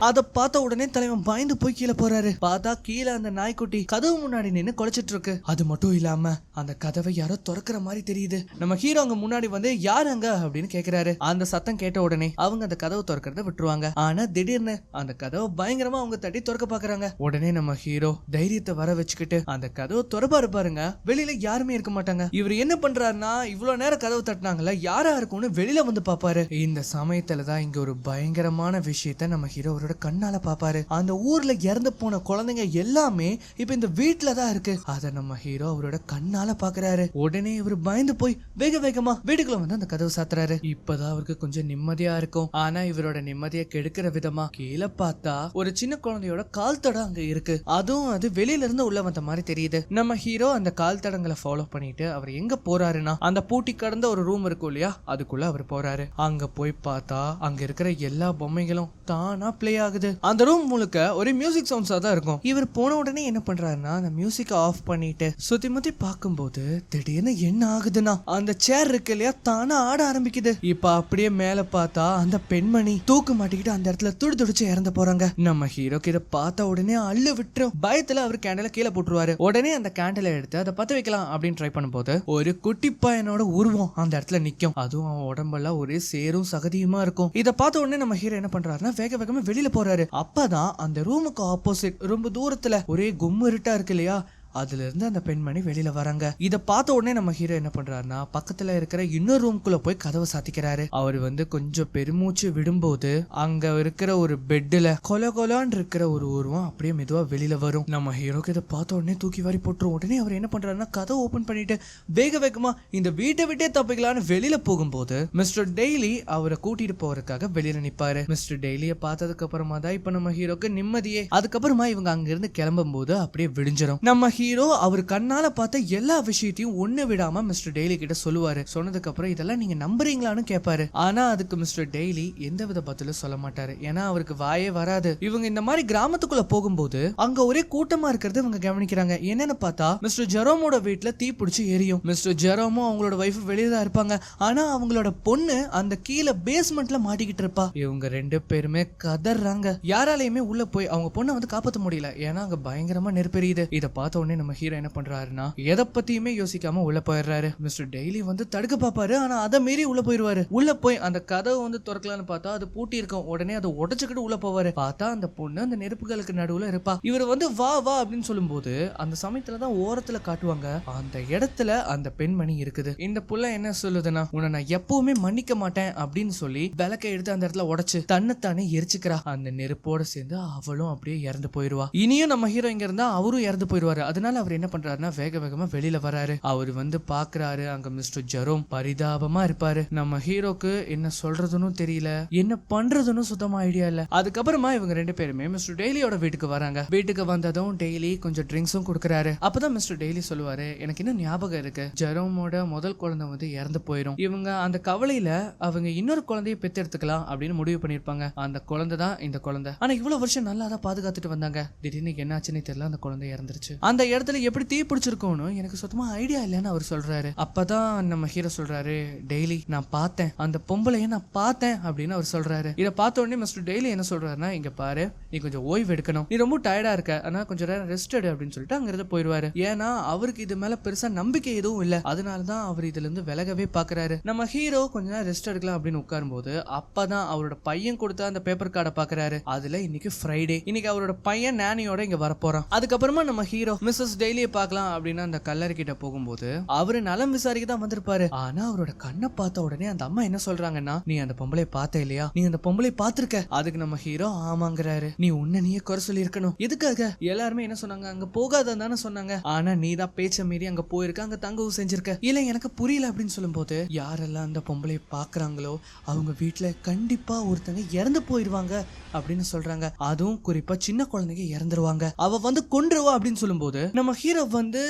அதை பார்த்த உடனே தலைவன் பயந்து போய் கீழே போறாரு. பார்த்தா கீழே அந்த நாய்க்குட்டி கதவு முன்னாடி நின்னு குலைச்சிட்டு இருக்கு. அது மட்டும் இல்லாம அந்த கதவை யாரோ திறக்கிற மாதிரி தெரியுது. நம்ம ஹீரோ அங்க முன்னாடி வந்து யாரு அங்க அப்படின்னு கேக்குறாரு. அந்த சத்தம் கேட்ட உடனே அவங்க அந்த கதவை திறக்கிறத விட்டுருவாங்க. ஆனா திடீர்னு அந்த கதவை பயங்கரமா அவங்க தட்டி திறக்க பாக்குறாங்க. உடனே நம்ம ஹீரோ தைரியத்தை வர வச்சுக்கிட்டு அந்த கதவை திறப்பாரு பாருங்க. வெளியில யாருமே இருக்க மாட்டாங்க. இவர் என்ன பண்றாருன்னா இவ்வளவு நேரம் கதவு தட்டினாங்கல்ல யாரா இருக்கும்னு வெளியில வந்து பாப்பாரு. இந்த சமயத்துலதான் இங்க ஒரு பயங்கரமான விஷயத்த நம்ம ஹீரோ அவரோட கண்ணால பாப்பாரு. அந்த ஊர்ல இறந்து போன குழந்தைங்க எல்லாமே இப்ப இந்த வீட்டுலதான் இருக்கு. அத நம்ம ஹீரோ அவரோட கண்ணால பாக்குறாரு. உடனே இவர் பயந்து போய் வேக வேகமா வீட்டுக்குள்ள வந்து அந்த கதவு சாத்துறாரு. இப்பதான் அவருக்கு கொஞ்சம் நிம்மதியா இருக்கும். ஆனா இவரோட நிம்மதியை கெடுக்கிற விதமா கீழே பார்த்தா ஒரு சின்ன குழந்தையோட கால் தடம் அங்க இருக்கு. அதுவும் அது வெளியில இருந்து உள்ள வந்த மாதிரி தெரியுது. நம்ம ஹீரோ அந்த கால் தடங்களை ஃபாலோ பண்ணிட்டு அவர் எங்க போறாருன்னா அந்த பூட்டி கடந்த ஒரு ரூம் இருக்கும் இல்லையா அதுக்குள்ள அவர் போறாரு. அங்க போய் பார்த்தா அங்க இருக்கிற எல்லா பொம்மைகளும் தானா பிளே ஆகுது. அந்த ரூம் முழுக்க ஒரு மியூசிக் சவுண்ட்ஸா தான் இருக்கும். இவர் போன உடனே என்ன பண்றாருன்னா அந்த மியூசிக் ஆஃப் பண்ணிட்டு சுத்தி முத்தி பார்க்கும்போது திடீர்னு என்ன ஆகுதுன்னா அந்த சேர் இருக்கு இல்லையா தானா ஆட ஆரம்பிக்குது. இப்ப அப்படியே மேல பார்த்தா அந்த பெண்மணி தூக்கு மாட்டிக்கிட்டு அந்த இடத்துல துடிதுடிச்சு இறந்து போறாங்க. நம்ம ஹீரோக்கு இதை பார்த்த உடனே அள்ளு விட்டுரும். பயத்துல அவர் கேண்டல கீழே போட்டுருவாரு. உடனே அந்த கேண்டலை எடுத்து அதை பத்த வைக்கலாம் அப்படின்னு ட்ரை பண்ணும்போது ஒரு குட்டி பையனோட உருவம் அந்த இடத்துல நிக்கும். அதுவும் அவன் உடம்பெல்லாம் ஒரே சேரும் சகதியுமா இருக்கும். இதை பார்த்த உடனே நம்ம ஹீரோ என்ன பண்றாருன்னா வேக வேகமா வெளியில போறாரு. அப்பதான் அந்த ரூமுக்கு ஆப்போசிட் ரொம்ப தூரத்துல ஒரே கும்மு இருட்டா இருக்கு இல்லையா அதுல இருந்து அந்த பெண்மணி வெளியில வராங்க. இத பார்த்த உடனே நம்ம ஹீரோ என்ன பண்றாருன்னா பக்கத்துல இருக்கிற இன்னொரு ரூம்குள்ள போய் கதவை சாத்திக்கிறாரு. அவர் வந்து கொஞ்சம் பெருமூச்சு விடும்போது அங்க இருக்கிற ஒரு பெட்ல கொலகொலான்னு இருக்கிற ஒரு உருவம் அப்படியே மெதுவா வெளியில வரும். நம்ம ஹீரோக்கு இதை பார்த்த உடனே தூக்கி வாரி போட்டுரும். உடனே அவர் என்ன பண்றாருன்னா கதவை ஓபன் பண்ணிட்டு வேக வேகமா இந்த வீட்டை விட்டே தப்பிக்கலான்னு வெளியில போகும்போது மிஸ்டர் டெய்லி அவரை கூட்டிட்டு போறதுக்காக வெளியில நிப்பாரு. மிஸ்டர் டெய்லிய பார்த்ததுக்கு அப்புறமா தான் இப்ப நம்ம ஹீரோக்கு நிம்மதியே. அதுக்கப்புறமா இவங்க அங்க இருந்து கிளம்பும் போது அப்படியே விடிஞ்சிடும். நம்ம ஹீரோ அவர் கண்ணால பார்த்த எல்லா விஷயத்தையும் ஒண்ணு விடாம மிஸ்டர் டெய்லி கிட்ட சொல்லுவாரு. சொன்னதுக்கு அப்புறம் இதெல்லாம் நீங்க நம்புறீங்களான்னு கேட்பாரு. ஆனா அதுக்கு மிஸ்டர் டெய்லி எந்த வித பதிலும் சொல்ல மாட்டாரு. ஏன்னா அவருக்கு வாயே வராது. இவங்க இந்த மாதிரி கிராமத்துக்குள்ள போகும்போது அங்க ஒரே கூட்டமா இருக்கிறது இவங்க கவனிக்கிறாங்க. என்னன்னு பார்த்தா மிஸ்டர் ஜெரோமோட வீட்டுல தீ பிடிச்சி எரியும். மிஸ்டர் ஜெரோமும் அவங்களோட வைஃப் வெளியே தான் இருப்பாங்க. ஆனா அவங்களோட பொண்ணு அந்த கீழே பேஸ்மெண்ட்ல மாட்டிக்கிட்டு இருப்பா. இவங்க ரெண்டு பேருமே கதறாங்க. யாராலையுமே உள்ள போய் அவங்க பொண்ணை வந்து காப்பாற்ற முடியல. ஏன்னா அங்க பயங்கரமா நெருப்பெரியுது. இதை பார்த்த உடனே நம்ம ஹீரோ என்ன பண்றாருன்னா எதை பத்தியுமே யோசிக்காம உள்ள போயிடுறாரு. மிஸ்டர் டெய்லி வந்து தடுக்க பாப்பாரு. ஆனா அதை மீறி உள்ள போயிருவாரு. உள்ள போய் அந்த கதவை வந்து திறக்கலான்னு பார்த்தா அது பூட்டி இருக்கும். உடனே அதை உடைச்சுக்கிட்டு உள்ள போவாரு. பார்த்தா அந்த பொண்ணு அந்த நெருப்புகளுக்கு நடுவுல இருப்பா. இவர் வந்து வா வா அப்படின்னு சொல்லும் போது அந்த சமயத்துலதான் ஓரத்துல காட்டுவாங்க அந்த இடத்துல அந்த பெண்மணி இருக்குது. இந்த புள்ள என்ன சொல்லுதுன்னா உன்னை நான் எப்பவுமே மன்னிக்க மாட்டேன் அப்படின்னு சொல்லி விளக்கை எடுத்து அந்த இடத்துல உடைச்சு தன்னைத்தானே எரிச்சுக்கிறா. அந்த நெருப்போட சேர்ந்து அவளும் அப்படியே இறந்து போயிருவா. இனியும் நம்ம ஹீரோ இங்க இருந்தா அவரும் இறந்து போயிருவாரு. அதனால அவர் என்ன பண்றாருன்னா வேக வேகமா வெளியில வராரு. அவர் வந்து பாக்குறாரு அங்க மிஸ்டர் ஜெரோம் பரிதாபமா இருப்பாரு. நம்ம ஹீரோக்கு என்ன சொல்றதுன்னு தெரியல, என்ன பண்றதுன்னு சுத்தமா ஐடியா இல்ல. அதுக்கப்புறமா இவங்க ரெண்டு பேருமே மிஸ்டர் டெய்லியோட வீட்டுக்கு வராங்க. வீட்டுக்கு வந்ததும் டெய்லி கொஞ்சம் ட்ரிங்க்ஸும் கொடுக்கறாரு. அப்பதான் மிஸ்டர் டெய்லி சொல்லுவாரு எனக்கு இன்னும் ஞாபகம் இருக்கு ஜெரோமோட முதல் குழந்தை வந்து இறந்து போயிரும். இவங்க அந்த கவலையில அவங்க இன்னொரு குழந்தைய பெத்தெடுத்துக்கலாம் அப்படின்னு முடிவு பண்ணிருப்பாங்க. அந்த குழந்தை தான் இந்த குழந்தை. ஆனா இவ்வளவு வருஷம் நல்லா தான் பாதுகாத்துட்டு வந்தாங்க. திடீர்னு என்னாச்சுன்னு தெரியல அந்த குழந்தை இறந்துருச்சு. அந்த இடத்துல எப்படி தீ பிடிச்சிருக்கோன்னு எனக்கு சுத்தமா ஐடியா இல்லைன்னு அவர் சொல்றாரு. அப்பதான் நம்ம ஹீரோ சொல்றாரு டெய்லி நான் பார்த்தேன் அந்த பொம்பளைய நான் பார்த்தேன் அப்படின்னு அவர் சொல்றாரு. இதை பார்த்த உடனே மிஸ்டர் டெய்லி என்ன சொல்றாருன்னா இங்க பாரு நீ கொஞ்சம் ஓய்வு எடுக்கணும், நீ ரொம்ப டயர்டா இருக்க, ஆனா கொஞ்சம் நேரம் ரெஸ்ட் எடு அப்படின்னு சொல்லிட்டு அங்க இருந்து போயிடுவாரு. ஏன்னா அவருக்கு இது மேல பெருசா நம்பிக்கை எதுவும் இல்ல. அதனாலதான் அவர் இதுல இருந்து விலகவே பாக்குறாரு. நம்ம ஹீரோ கொஞ்ச நேரம் ரெஸ்ட் எடுக்கலாம் அப்படின்னு உட்காரும் போது அப்பதான் அவரோட பையன் கொடுத்த அந்த பேப்பர் கார்டை பாக்குறாரு. அதுல இன்னைக்கு ஃப்ரைடே, இன்னைக்கு அவரோட பையன் நானியோட இங்க வரப்போறான். அதுக்கப்புறமா நம்ம ஹீரோ மிஸ்ஸஸ் டெய்லியை பார்க்கலாம் அப்படின்னு அந்த கல்லறை கிட்ட போகும்போது அவரு நலம் விசாரிக்க தான் வந்திருப்பாரு. ஆனா அவரோட கண்ணை பார்த்த உடனே அந்த அம்மா என்ன சொல்றாங்கன்னா நீ அந்த பொம்பளை பார்த்த இல்லையா, நீ அந்த பொம்பளை பார்த்திருக்க. அதுக்கு நம்ம ஹீரோ ஆமாங்கிறாரு. நீ உன்ன நீயே குறை சொல்லி இருக்கணும். எதுக்காக? எல்லாருமே என்ன சொன்னாங்க அங்க போகாதான் தானே சொன்னாங்க. ஆனா நீ தான் பேச்ச மீறி அங்க போயிருக்க, அங்க தங்கவும் செஞ்சிருக்க. இல்ல எனக்கு புரியல அப்படின்னு சொல்லும் போது யாரெல்லாம் அந்த பொம்பளை பாக்குறாங்களோ அவங்க வீட்டுல கண்டிப்பா ஒருத்தங்க இறந்து போயிருவாங்க அப்படின்னு சொல்றாங்க. அதுவும் குறிப்பா சின்ன குழந்தைங்க இறந்துருவாங்க, அவ வந்து கொன்றுவா அப்படின்னு சொல்லும் போது நம்ம ஹீரோ வந்து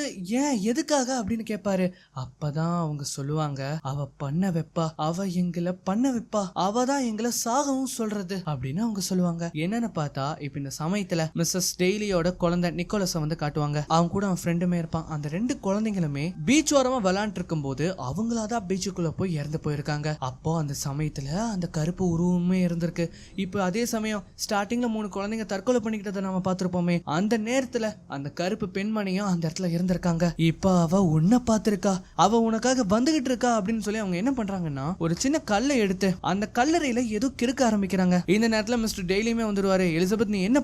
ஏன் எதுக்காக அப்படின்னு கேட்பாரு. அப்பதான் அவங்க சொல்லுவாங்க, அவ பண்ண வைப்பா, அவ எங்களை பண்ண வைப்பா, அவ தான் எங்களை சாகவும் சொல்றது அப்படின்னு அவங்க சொல்லுவாங்க. என்னன்னு பார்த்தா இப்ப இந்த சமயத்துல மிஸ்ஸஸ் டெய்லியோட குழந்தை நிக்கோலஸ வந்து காட்டுவாங்க. அவங்க கூட அவன் ஃப்ரெண்டுமே இருப்பான். அந்த 2 குழந்தைங்களுமே பீச் ஓரமா விளையாண்டு இருக்கும் போது அவங்களாதான் பீச்சுக்குள்ள போய் இறந்து போயிருக்காங்க. அப்போ அந்த சமயத்துல அந்த கருப்பு உருவமே இருந்திருக்கு. இப்போ அதே சமயம் ஸ்டார்டிங்ல 3 குழந்தைங்க தற்கொலை பண்ணிக்கிட்டதை நாம பார்த்திருப்போமே, அந்த நேரத்துல அந்த கருப்பு பெண்மணியும் அந்த இடத்துல இருந்திருக்காங்க. இப்ப அவ உன்னை பார்த்திருக்கா, அவ உனக்காக வந்துகிட்டு இருக்கா அப்படின்னு சொல்லி அவங்க என்ன பண்றாங்கன்னா ஒரு சின்ன கல்லை எடுத்து அந்த கல்லறையில ஏதோ கிறுக்க ஆரம்பிக்கிறாங்க. இந்த நேரத்துல மிஸ்டர் டெய்லியுமே வந்துருவாரு. எலிசபெத் நீ என்ன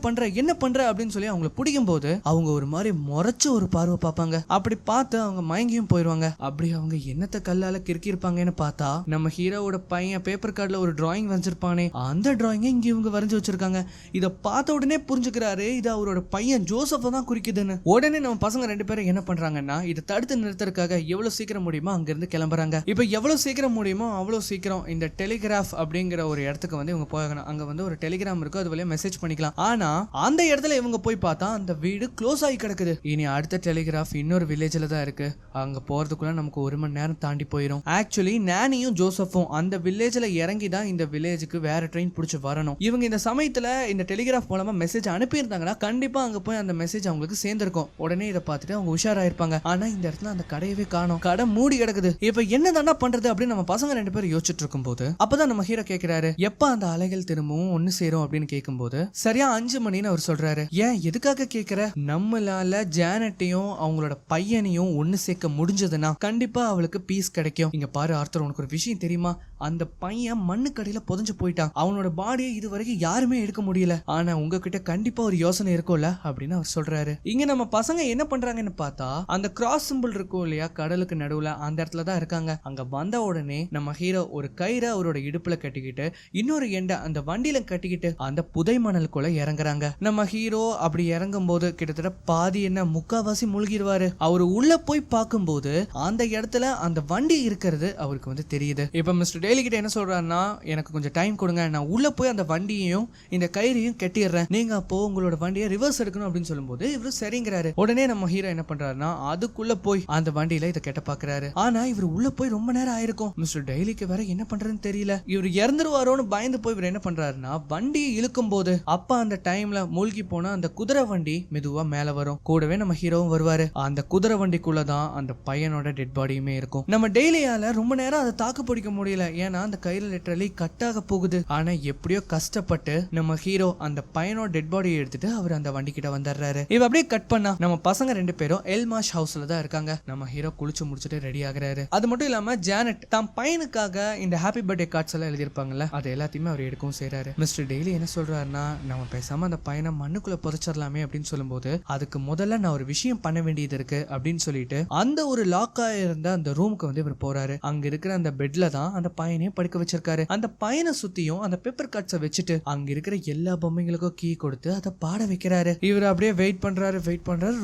பண்ற அப்படின்னு சொல்லி அவங்களை பிடிக்கும் போது அவங்க ஒரு மாதிரி முறைச்சு ஒரு பார்வை பார்ப்பாங்க. அப்படி பார்த்து அவங்க மயங்கியும் போயிருவாங்க. அப்படி அவங்க என்னத்த கல்லால கிறுக்கி இருப்பாங்கன்னு பார்த்தா நம்ம ஹீரோவோட பையன் பேப்பர் கார்டுல ஒரு டிராயிங் வரைஞ்சிருப்பானே, அந்த டிராயிங்க இங்க இவங்க வரைஞ்சு வச்சிருக்காங்க. இத பார்த்த உடனே புரிஞ்சுக்கிறாரு இது அவரோட பையன் ஜோசப் தான் குறிக்குதுன்னு. உடனே நம்ம பசங்க 2 பேரும் என்ன பண்றாங்கன்னா இதை தடுத்து நிறுத்துறதுக்காக எவ்வளவு சீக்கிரம் முடியுமோ அங்கிருந்து கிளம்புறாங்க. இப்ப எவ்வளவு சீக்கிரம் முடியுமோ அவ்வளவு சீக்கிரம் இந்த டெலிகிராஃப் அப்படிங்கிற ஒரு இடத்துக்கு வந்து இவங்க போகணும். அங்க வந்து ஒரு டெலிகிராம் இருக்கு, அது வழியா மெசேஜ் பண்ணிக்கலாம். ஆனா அந்த இடத்துல இவங்க போய் பார்த்தா அந்த வீடு க்ளோஸ் ஆகி கிடக்குது. இனி அடுத்த டெலிகிராஃப் இன்னொரு வில்லேஜ்ல தான் இருக்கு. அங்க போறதுக்குள்ள நமக்கு 1 மணி நேரம் தாண்டி போயிடும். ஆக்சுவலி நானியும் ஜோசப்பும் அந்த வில்லேஜ்ல இறங்கி தான் இந்த வில்லேஜுக்கு வேற ட்ரெயின் பிடிச்சு வரணும். இவங்க இந்த சமயத்துல இந்த டெலிகிராஃப் மூலமா மெசேஜ் அனுப்பியிருந்தாங்கன்னா கண்டிப்பா அங்க போய் அந்த மெசேஜ் அவங்களுக்கு சேர்ந்திருக்கும். உடனே இதை பார்த்துட்டு அவங்க உஷாராயிருப்பாங்க. ஆனா இந்த இடத்துல அந்த கடையவே காணோம், கடை மூடி கிடக்குது. இப்ப என்னதானா பண்றது அப்படின்னு நம்ம பசங்க 2 பேரும் யோசிச்சுட்டு இருக்கும் போது அப்பதான் நம்ம ஹீரோ கேட்கிறாரு, எப்ப அந்த அலைகள் திரும்பவும் ஒன்னு சேரும் அப்படின்னு கேட்கும்போது சரியா 5 மணின்னு அவர் சொல்றாரு. ஏன் எதுக்காக கேட்கிற? நம்மளால ஜானட்டையும் அவங்களோட பையனையும் ஒன்னு சேர்க்க முடிஞ்சதுன்னா கண்டிப்பா அவளுக்கு பீஸ் கிடைக்கும். இங்க பாரு ஆர்த்தர், உனக்கு ஒரு விஷயம் தெரியுமா? அந்த பையன் மண்ணு கடையில புதைஞ்சு போயிட்டான். அவனோட பாடியை இது வரைக்கும் யாருமே எடுக்க முடியல. ஆனா உங்ககிட்ட கண்டிப்பா ஒரு யோசனை இருக்கும்ல அப்படின்னு அவர் சொல்றாரு. இங்க நம்ம பசங்க என்ன பண்றாங்கன்னு பார்த்தா அந்த கிராஸ் சிம்பிள் இருக்கும் இல்லையா கடலுக்கு நடுவுல, அந்த இடத்துல தான் இருக்காங்க. அங்க வந்த உடனே நம்ம ஹீரோ ஒரு கயிறை அவரோட இடுப்புல கட்டிக்கிட்டு இன்னொரு எண்டை அந்த வண்டியில கட்டிக்கிட்டு அந்த புதை மணலுக்குள்ள இறங்குறாங்க. நம்ம ஹீரோ அப்படி இறங்கும் போது கிட்டத்தட்ட பாதி என்ன முக்காவாசி முழுகிடுவாரு. அவரு உள்ள போய் பார்க்கும்போது அந்த இடத்துல அந்த வண்டி இருக்கிறது அவருக்கு வந்து தெரியுது. இப்ப மிஸ்டர் டெய்லி கிட்ட என்ன சொல்றாருன்னா, எனக்கு கொஞ்சம் டைம் கொடுங்க, நான் உள்ள போய் அந்த வண்டியையும் இந்த கயிறையும் கட்டிடுறேன், நீங்க அப்போ உங்களோட வண்டியை ரிவர்ஸ் எடுக்கணும் அப்படின்னு சொல்லும்போது இவரு சரிங்கிறாரு. உடனே நம்ம ஹீரோ என்ன பண்றாருன்னா அதுக்குள்ள போய் அந்த வண்டியில இதை கெட்ட பாக்குறாரு. ஆனா இவர் உள்ள போய் ரொம்ப நேரம் ஆயிருக்கும். மிஸ்டர் டெய்லிக்கு வேற என்ன பண்றதுன்னு தெரியல. இவர் இறந்துருவாரோன்னு பயந்து போய் இவர் என்ன பண்றாருன்னா வண்டியை இழுக்கும் போது அப்ப அந்த டைம்ல மூழ்கி போன அந்த குதிரை வண்டி மெதுவா மேல வரும். கூடவே நம்ம ஹீரோவும் வருவாரு. அந்த குதிரை வண்டிக்குள்ளதான் அந்த பையனோட டெட் பாடியுமே இருக்கும். நம்ம டெய்லியால ரொம்ப நேரம் அதை தாக்கு பிடிக்க முடியல, ஏன்னா அந்த கையில லிட்டரலி கட்டாக போகுது. ஆனா எப்படியோ கஷ்டப்பட்டு நம்ம ஹீரோ அந்த பையனோட டெட் பாடியை எடுத்துட்டு அவர் அந்த வண்டி கிட்ட வந்துடுறாரு. இவ அப்படியே கட் பண்ணா நம்ம பசங்க 2 பேரும் எல்மாஷ் ஹவுஸ்ல தான் இருக்காங்க. நம்ம ஹீரோ குளிச்சு முடிச்சுட்டு ரெடி ஆகுறாரு. அது மட்டும் இல்லாம ஜானட் தம் பையனுக்காக இந்த ஹாப்பி பர்த்டே கார்ட்ஸ் எல்லாம் எழுதியிருப்பாங்கல்ல, அது எல்லாத்தையுமே அவர் எடுக்கவும் செய்யறாரு. மிஸ்டர் டெய்லி என்ன சொல்றாருன்னா, நம்ம பேசாம அந்த பையனை மண்ணுக்குள்ள புதைச்சிடலாமே அப்படின்னு சொல்லும்போது அதுக்கு முதல்ல நான் ஒரு விஷயம் பண்ண வேண்டியது இருக்கு அப்படின்னு சொல்லிட்டு அந்த ஒரு லாக்கா இருந்த அந்த ரூமுக்கு வந்து இவர் போறாரு. அங்க இருக்கிற அந்த பெட்ல தான் அந்த பையனையும் படுக்க வச்சிருக்காரு. அந்த பையனை சுத்தியும் அந்த பேப்பர் கார்ட்ஸை வச்சுட்டு அங்க இருக்கிற எல்லா பொம்மைங்களுக்கும் கீ கொடுத்து அதை பாட வைக்கிறாரு. இவர் அப்படியே வெயிட் பண்றாரு,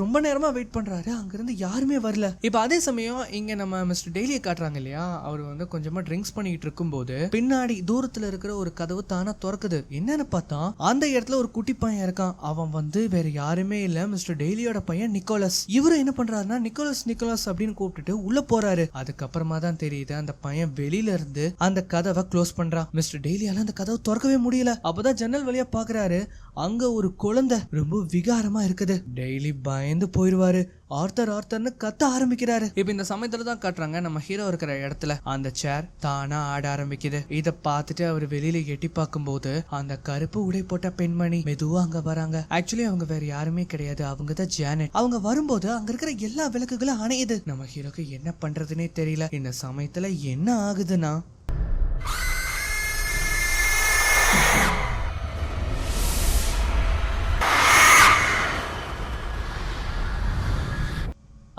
ரொம்ப நேரமா வெயிட் பண்றாரு. அங்க இருந்து யாருமே வரல. இப்ப அதே சமயம் இங்க நம்ம மிஸ்டர் டெய்லியை காட்டுறாங்க இல்லையா, அவர் வந்து கொஞ்சமா ட்ரிங்க்ஸ் பண்ணிட்டு இருக்கும் போது பின்னாடி தூரத்துல இருக்கிற ஒரு கதவு தானா திறக்குது. என்னன்னு பார்த்தா அந்த இடத்துல ஒரு குட்டி பையன் இருக்கான். அவன் வந்து வேற யாருமே இல்ல, மிஸ்டர் டெய்லியோட பையன் நிக்கோலஸ். இவரு என்ன பண்றாருன்னா நிக்கோலஸ் அப்படின்னு கூப்பிட்டுட்டு உள்ள போறாரு. அதுக்கப்புறமா தான் தெரியுது அந்த பையன் வெளியில இருந்து அந்த கதவை க்ளோஸ் பண்றான். மிஸ்டர் டெய்லியால அந்த கதவை திறக்கவே முடியல. அப்பதான் ஜன்னல் வழியா பாக்குறாரு, அங்க ஒரு குழந்தை ரொம்ப விகாரமா இருக்குது. டெய்லி பயந்து போயிருவாரு. ஆர்த்தர்னு கத்த ஆரம்பிக்கிறாரு. இப்ப இந்த சமயத்துல தான் காட்டுறாங்க நம்ம ஹீரோ இருக்கிற இடத்துல அந்த சேர் தானா ஆட ஆரம்பிக்குது. இத பார்த்துட்டு அவர் வெளியில எட்டி பார்க்கும் போது அந்த கருப்பு உடை போட்ட பெண்மணி மெதுவா அங்க வராங்க. ஆக்சுவலி அவங்க வேற யாருமே கிடையாது, அவங்க தான் ஜானட். அவங்க வரும்போது அங்க இருக்கிற எல்லா விளக்குகளும் அணையுது. நம்ம ஹீரோக்கு என்ன பண்றதுன்னே தெரியல. இந்த சமயத்துல என்ன ஆகுதுன்னா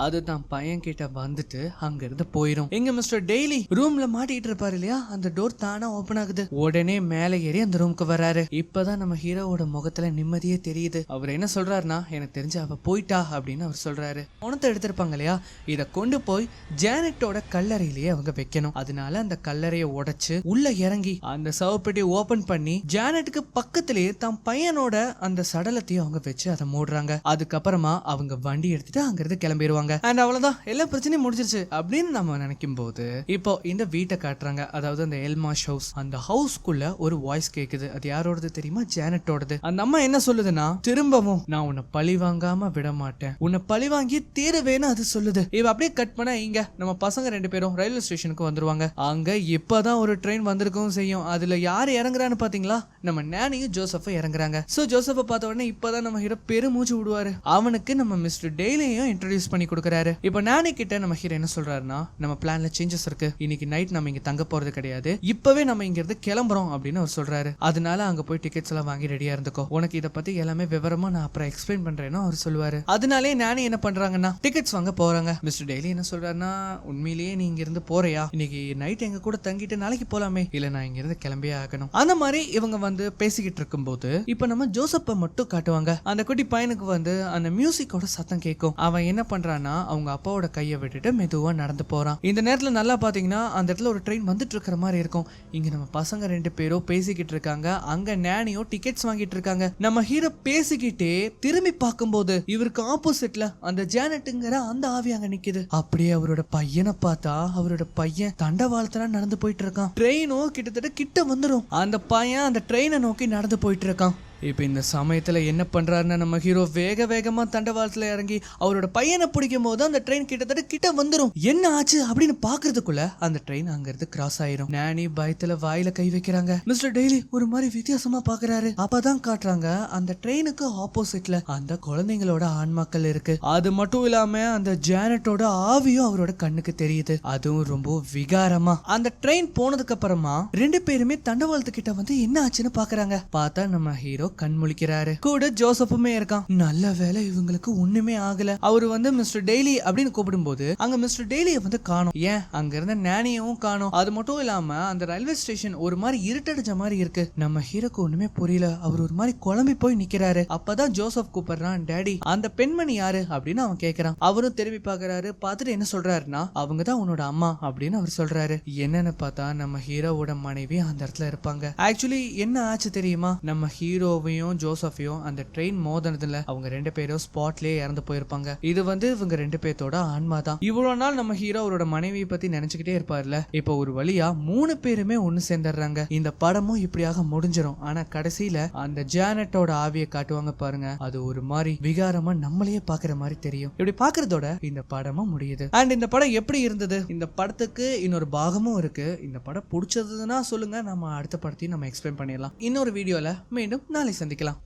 அது தான் பையன் கிட்ட வந்துட்டு அங்க இருந்து போயிடும். எங்க மிஸ்டர் டெய்லி ரூம்ல மாட்டிட்டு இருப்பாரு இல்லையா, அந்த டோர் தானா ஓபன் ஆகுது. உடனே மேல ஏறி அந்த ரூமுக்கு வராரு. இப்பதான் நம்ம ஹீரோவோட முகத்துல நிம்மதியே தெரியுது. அவர் என்ன சொல்றாருன்னா, எனக்கு தெரிஞ்சு அவ போயிட்டா அப்படின்னு அவர் சொல்றாரு. பணத்தை எடுத்திருப்பாங்க இல்லையா, இத கொண்டு போய் ஜானட்டோட கல்லறையிலேயே அவங்க வைக்கணும். அதனால அந்த கல்லறையை உடைச்சு உள்ள இறங்கி அந்த சவப்பெட்டி ஓபன் பண்ணி ஜானட்டுக்கு பக்கத்திலேயே தம் பையனோட அந்த சடலத்தையும் அவங்க வச்சு அதை மூடுறாங்க. அதுக்கப்புறமா அவங்க வண்டி எடுத்துட்டு அங்க இருந்து கிளம்பிடுவாங்க. அண்ட் அவ்வளவுதான், எல்லா பிரச்சனையும் முடிஞ்சிருச்சு அப்படின்னு நம்ம நினைக்கும் போது இப்போ இந்த வீட்டை காட்டுறாங்க. அதாவது அந்த எல்மாஷ் ஹவுஸ். அந்த ஹவுஸ்க்குள்ள ஒரு வாய்ஸ் கேக்குது. அது யாரோடது தெரியுமா? ஜானட்டோடது. அந்த அம்மா என்ன சொல்லுதுன்னா, திரும்பவும் நான் உன்னை பழி வாங்காம விட மாட்டேன், உன்னை பழி வாங்கி தீருவேன்னு அது சொல்லுது. இவ அப்படியே கட் பண்ண இங்க நம்ம பசங்க 2 பேரும் ரயில்வே ஸ்டேஷனுக்கு வந்துருவாங்க. அங்க இப்பதான் ஒரு ட்ரெயின் வந்திருக்கவும் செய்யும். அதுல யாரு இறங்குறான்னு பாத்தீங்களா? நம்ம நானியும் ஜோசஃபும் இறங்குறாங்க. சோ ஜோசப்ப பார்த்த உடனே இப்பதான் நம்ம ஹீரோ பெருமூச்சு விடுவாரு. அவனுக்கு நம்ம மிஸ்டர் டெய்லியும் இன்ட்ரோடியூஸ் பண்ணி கொடுக்கறாரு. இப்போ நானி கிட்ட நம்ம ஹீரோ என்ன சொல்றாருன்னா, நம்ம பிளான்ல சேஞ்சஸ் இருக்கு, இன்னைக்கு நைட் நம்ம இங்க தங்க போறது கிடையாது, இப்பவே நம்ம இங்க இருந்து கிளம்புறோம் அப்படின்னு அவர் சொல்றாரு. அதனால அங்க போய் டிக்கெட்ஸ் எல்லாம் வாங்கி ரெடியா இருந்துக்கோ, உனக்கு இத பத்தி எல்லாமே விவரமா நான் அப்புறம் எக்ஸ்பிளைன் பண்றேன்னு அவர் சொல்லுவாரு. அதனாலே நானி என்ன பண்றாங்கன்னா டிக்கெட்ஸ் வாங்க போறாங்க. மிஸ்டர் டெய்லி என்ன சொல்றாருன்னா, உண்மையிலேயே நீ இங்க இருந்து போறியா? இன்னைக்கு நைட் எங்க கூட தங்கிட்டு நாளைக்கு போலாமே. இல்ல நான் இங்க இருந்து கிளம்பியே ஆகணும். அந்த மாதிரி இவங்க வந்து பேசிக்கிட்டு இருக்கும் போது இப்ப நம்ம ஜோசப்ப மட்டும் காட்டுவாங்க. அந்த குட்டி பையனுக்கு வந்து அந்த மியூசிக்கோட சத்தம் கேட்கும். அவன் என்ன பண்றான்னா, அவங்க அப்பாவோட கையை விட்டுட்டு மெதுவா நடந்து போறான். இந்த நேரத்துல நல்லா பாத்தீங்கன்னா அந்த இடத்துல ஒரு ட்ரெயின் வந்துட்டு இருக்கிற மாதிரி இருக்கும். இங்க நம்ம பசங்க 2 பேரும் பேசிக்கிட்டு இருக்காங்க. அங்க நானியோ டிக்கெட்ஸ் வாங்கிட்டு இருக்காங்க. நம்ம ஹீரோ பேசிக்கிட்டே திரும்பி பார்க்கும்போது இவருக்கு ஆப்போசிட்ல அந்த ஜானட்டுங்கிற அந்த ஆவி அங்க நிக்குது. அப்படியே அவரோட பையனை பார்த்தா அவரோட பையன் தண்டவாளத்துல நடந்து போயிட்டு இருக்கான். ட்ரெயினும் கிட்டத்தட்ட கிட்ட வந்துடும். அந்த பையன் அந்த ட்ரெயினை நோக்கி நடந்து போயிட்டு இருக்கான். இப்ப இந்த சமயத்துல என்ன பண்றாருன்னா, நம்ம ஹீரோ வேக வேகமா தண்டவாளத்துல இறங்கி அவரோட பையனை பிடிக்கும் போது அந்த ட்ரெயின் கிட்டத்தட்ட கிட்ட வந்துரும். என்ன ஆச்சு அப்படின்னு பாக்குறதுக்குள்ள அந்த ட்ரெயின் அங்க இருந்து கிராஸ் ஆயிரும். நானி பயத்துல வாயில கை வைக்கிறாங்க. மிஸ்டர் டெய்லி ஒரு மாதிரி வித்தியாசமா பாக்குறாரு. அப்பதான் காட்டுறாங்க அந்த ட்ரெயினுக்கு ஆப்போசிட்ல அந்த குழந்தைங்களோட ஆன்மாக்கள் இருக்கு. அது மட்டும் இல்லாம அந்த ஜானட்டோட ஆவியும் அவரோட கண்ணுக்கு தெரியுது. அதுவும் ரொம்ப விகாரமா. அந்த ட்ரெயின் போனதுக்கு அப்புறமா 2 பேருமே தண்டவாளத்து கிட்ட வந்து என்ன ஆச்சுன்னு பாக்குறாங்க. பார்த்தா நம்ம ஹீரோ கண் முழிக்கிறாரு. கூட ஜோசப்புமே இருக்கான். நல்ல வேலை இவங்களுக்கு ஒண்ணுமே ஆகல. அவரு வந்து மிஸ்டர் டெய்லி அப்படின்னு கூப்பிடும் போது அங்க மிஸ்டர் டெய்லியை வந்து காணோம். ஏன் அங்க இருந்த நானியவும் காணோம். அது மட்டும் இல்லாம அந்த ரயில்வே ஸ்டேஷன் ஒரு மாதிரி இருட்டடிச்ச மாதிரி இருக்கு. நம்ம ஹீரோக்கு ஒண்ணுமே புரியல. அவர் ஒரு மாதிரி குழம்பி போய் நிக்கிறாரு. அப்பதான் ஜோசப் கூப்பிடுறான், டாடி அந்த பெண்மணி யாரு அப்படின்னு அவன் கேக்குறான். அவரும் திரும்பி பாக்குறாரு. பார்த்துட்டு என்ன சொல்றாருன்னா, அவங்கதான் உன்னோட அம்மா அப்படின்னு அவர் சொல்றாரு. என்னன்னு பார்த்தா நம்ம ஹீரோவோட மனைவி அந்த இடத்துல இருப்பாங்க. ஆக்சுவலி என்ன ஆச்சு தெரியுமா, நம்ம ஹீரோ ஜோசஃபையும் அந்த ட்ரெயின் மோதினதுல அவங்க 2 பேரும் ஸ்பாட்லயே இறந்து போயிருப்பாங்க. இது வந்து இவங்க 2 பேத்தோட ஆன்மா தான். இவ்வளவு நாள் நம்ம ஹீரோ அவரோட மனைவியை பத்தி நினைச்சுக்கிட்டே இருப்பார்ல, இப்ப ஒரு வழியா 3 பேருமே ஒண்ணு சேர்ந்துடுறாங்க. இந்த படமும் இப்படியாக முடிஞ்சிடும். ஆனா கடைசியில அந்த ஜானட்டோட ஆவியை காட்டுவாங்க பாருங்க, அது ஒரு மாதிரி விகாரமா நம்மளையே பாக்குற மாதிரி தெரியும். இப்படி பாக்குறதோட இந்த படமும் முடியுது. அண்ட் இந்த படம் எப்படி இருந்தது? இந்த படத்துக்கு இன்னொரு பாகமும் இருக்கு. இந்த படம் பிடிச்சதுன்னா சொல்லுங்க, நம்ம அடுத்த படத்தையும் நம்ம எக்ஸ்பிளைன் பண்ணிடலாம். இன்னொரு வீடியோல மீண்டும் நாளை சந்திக்கலாம்.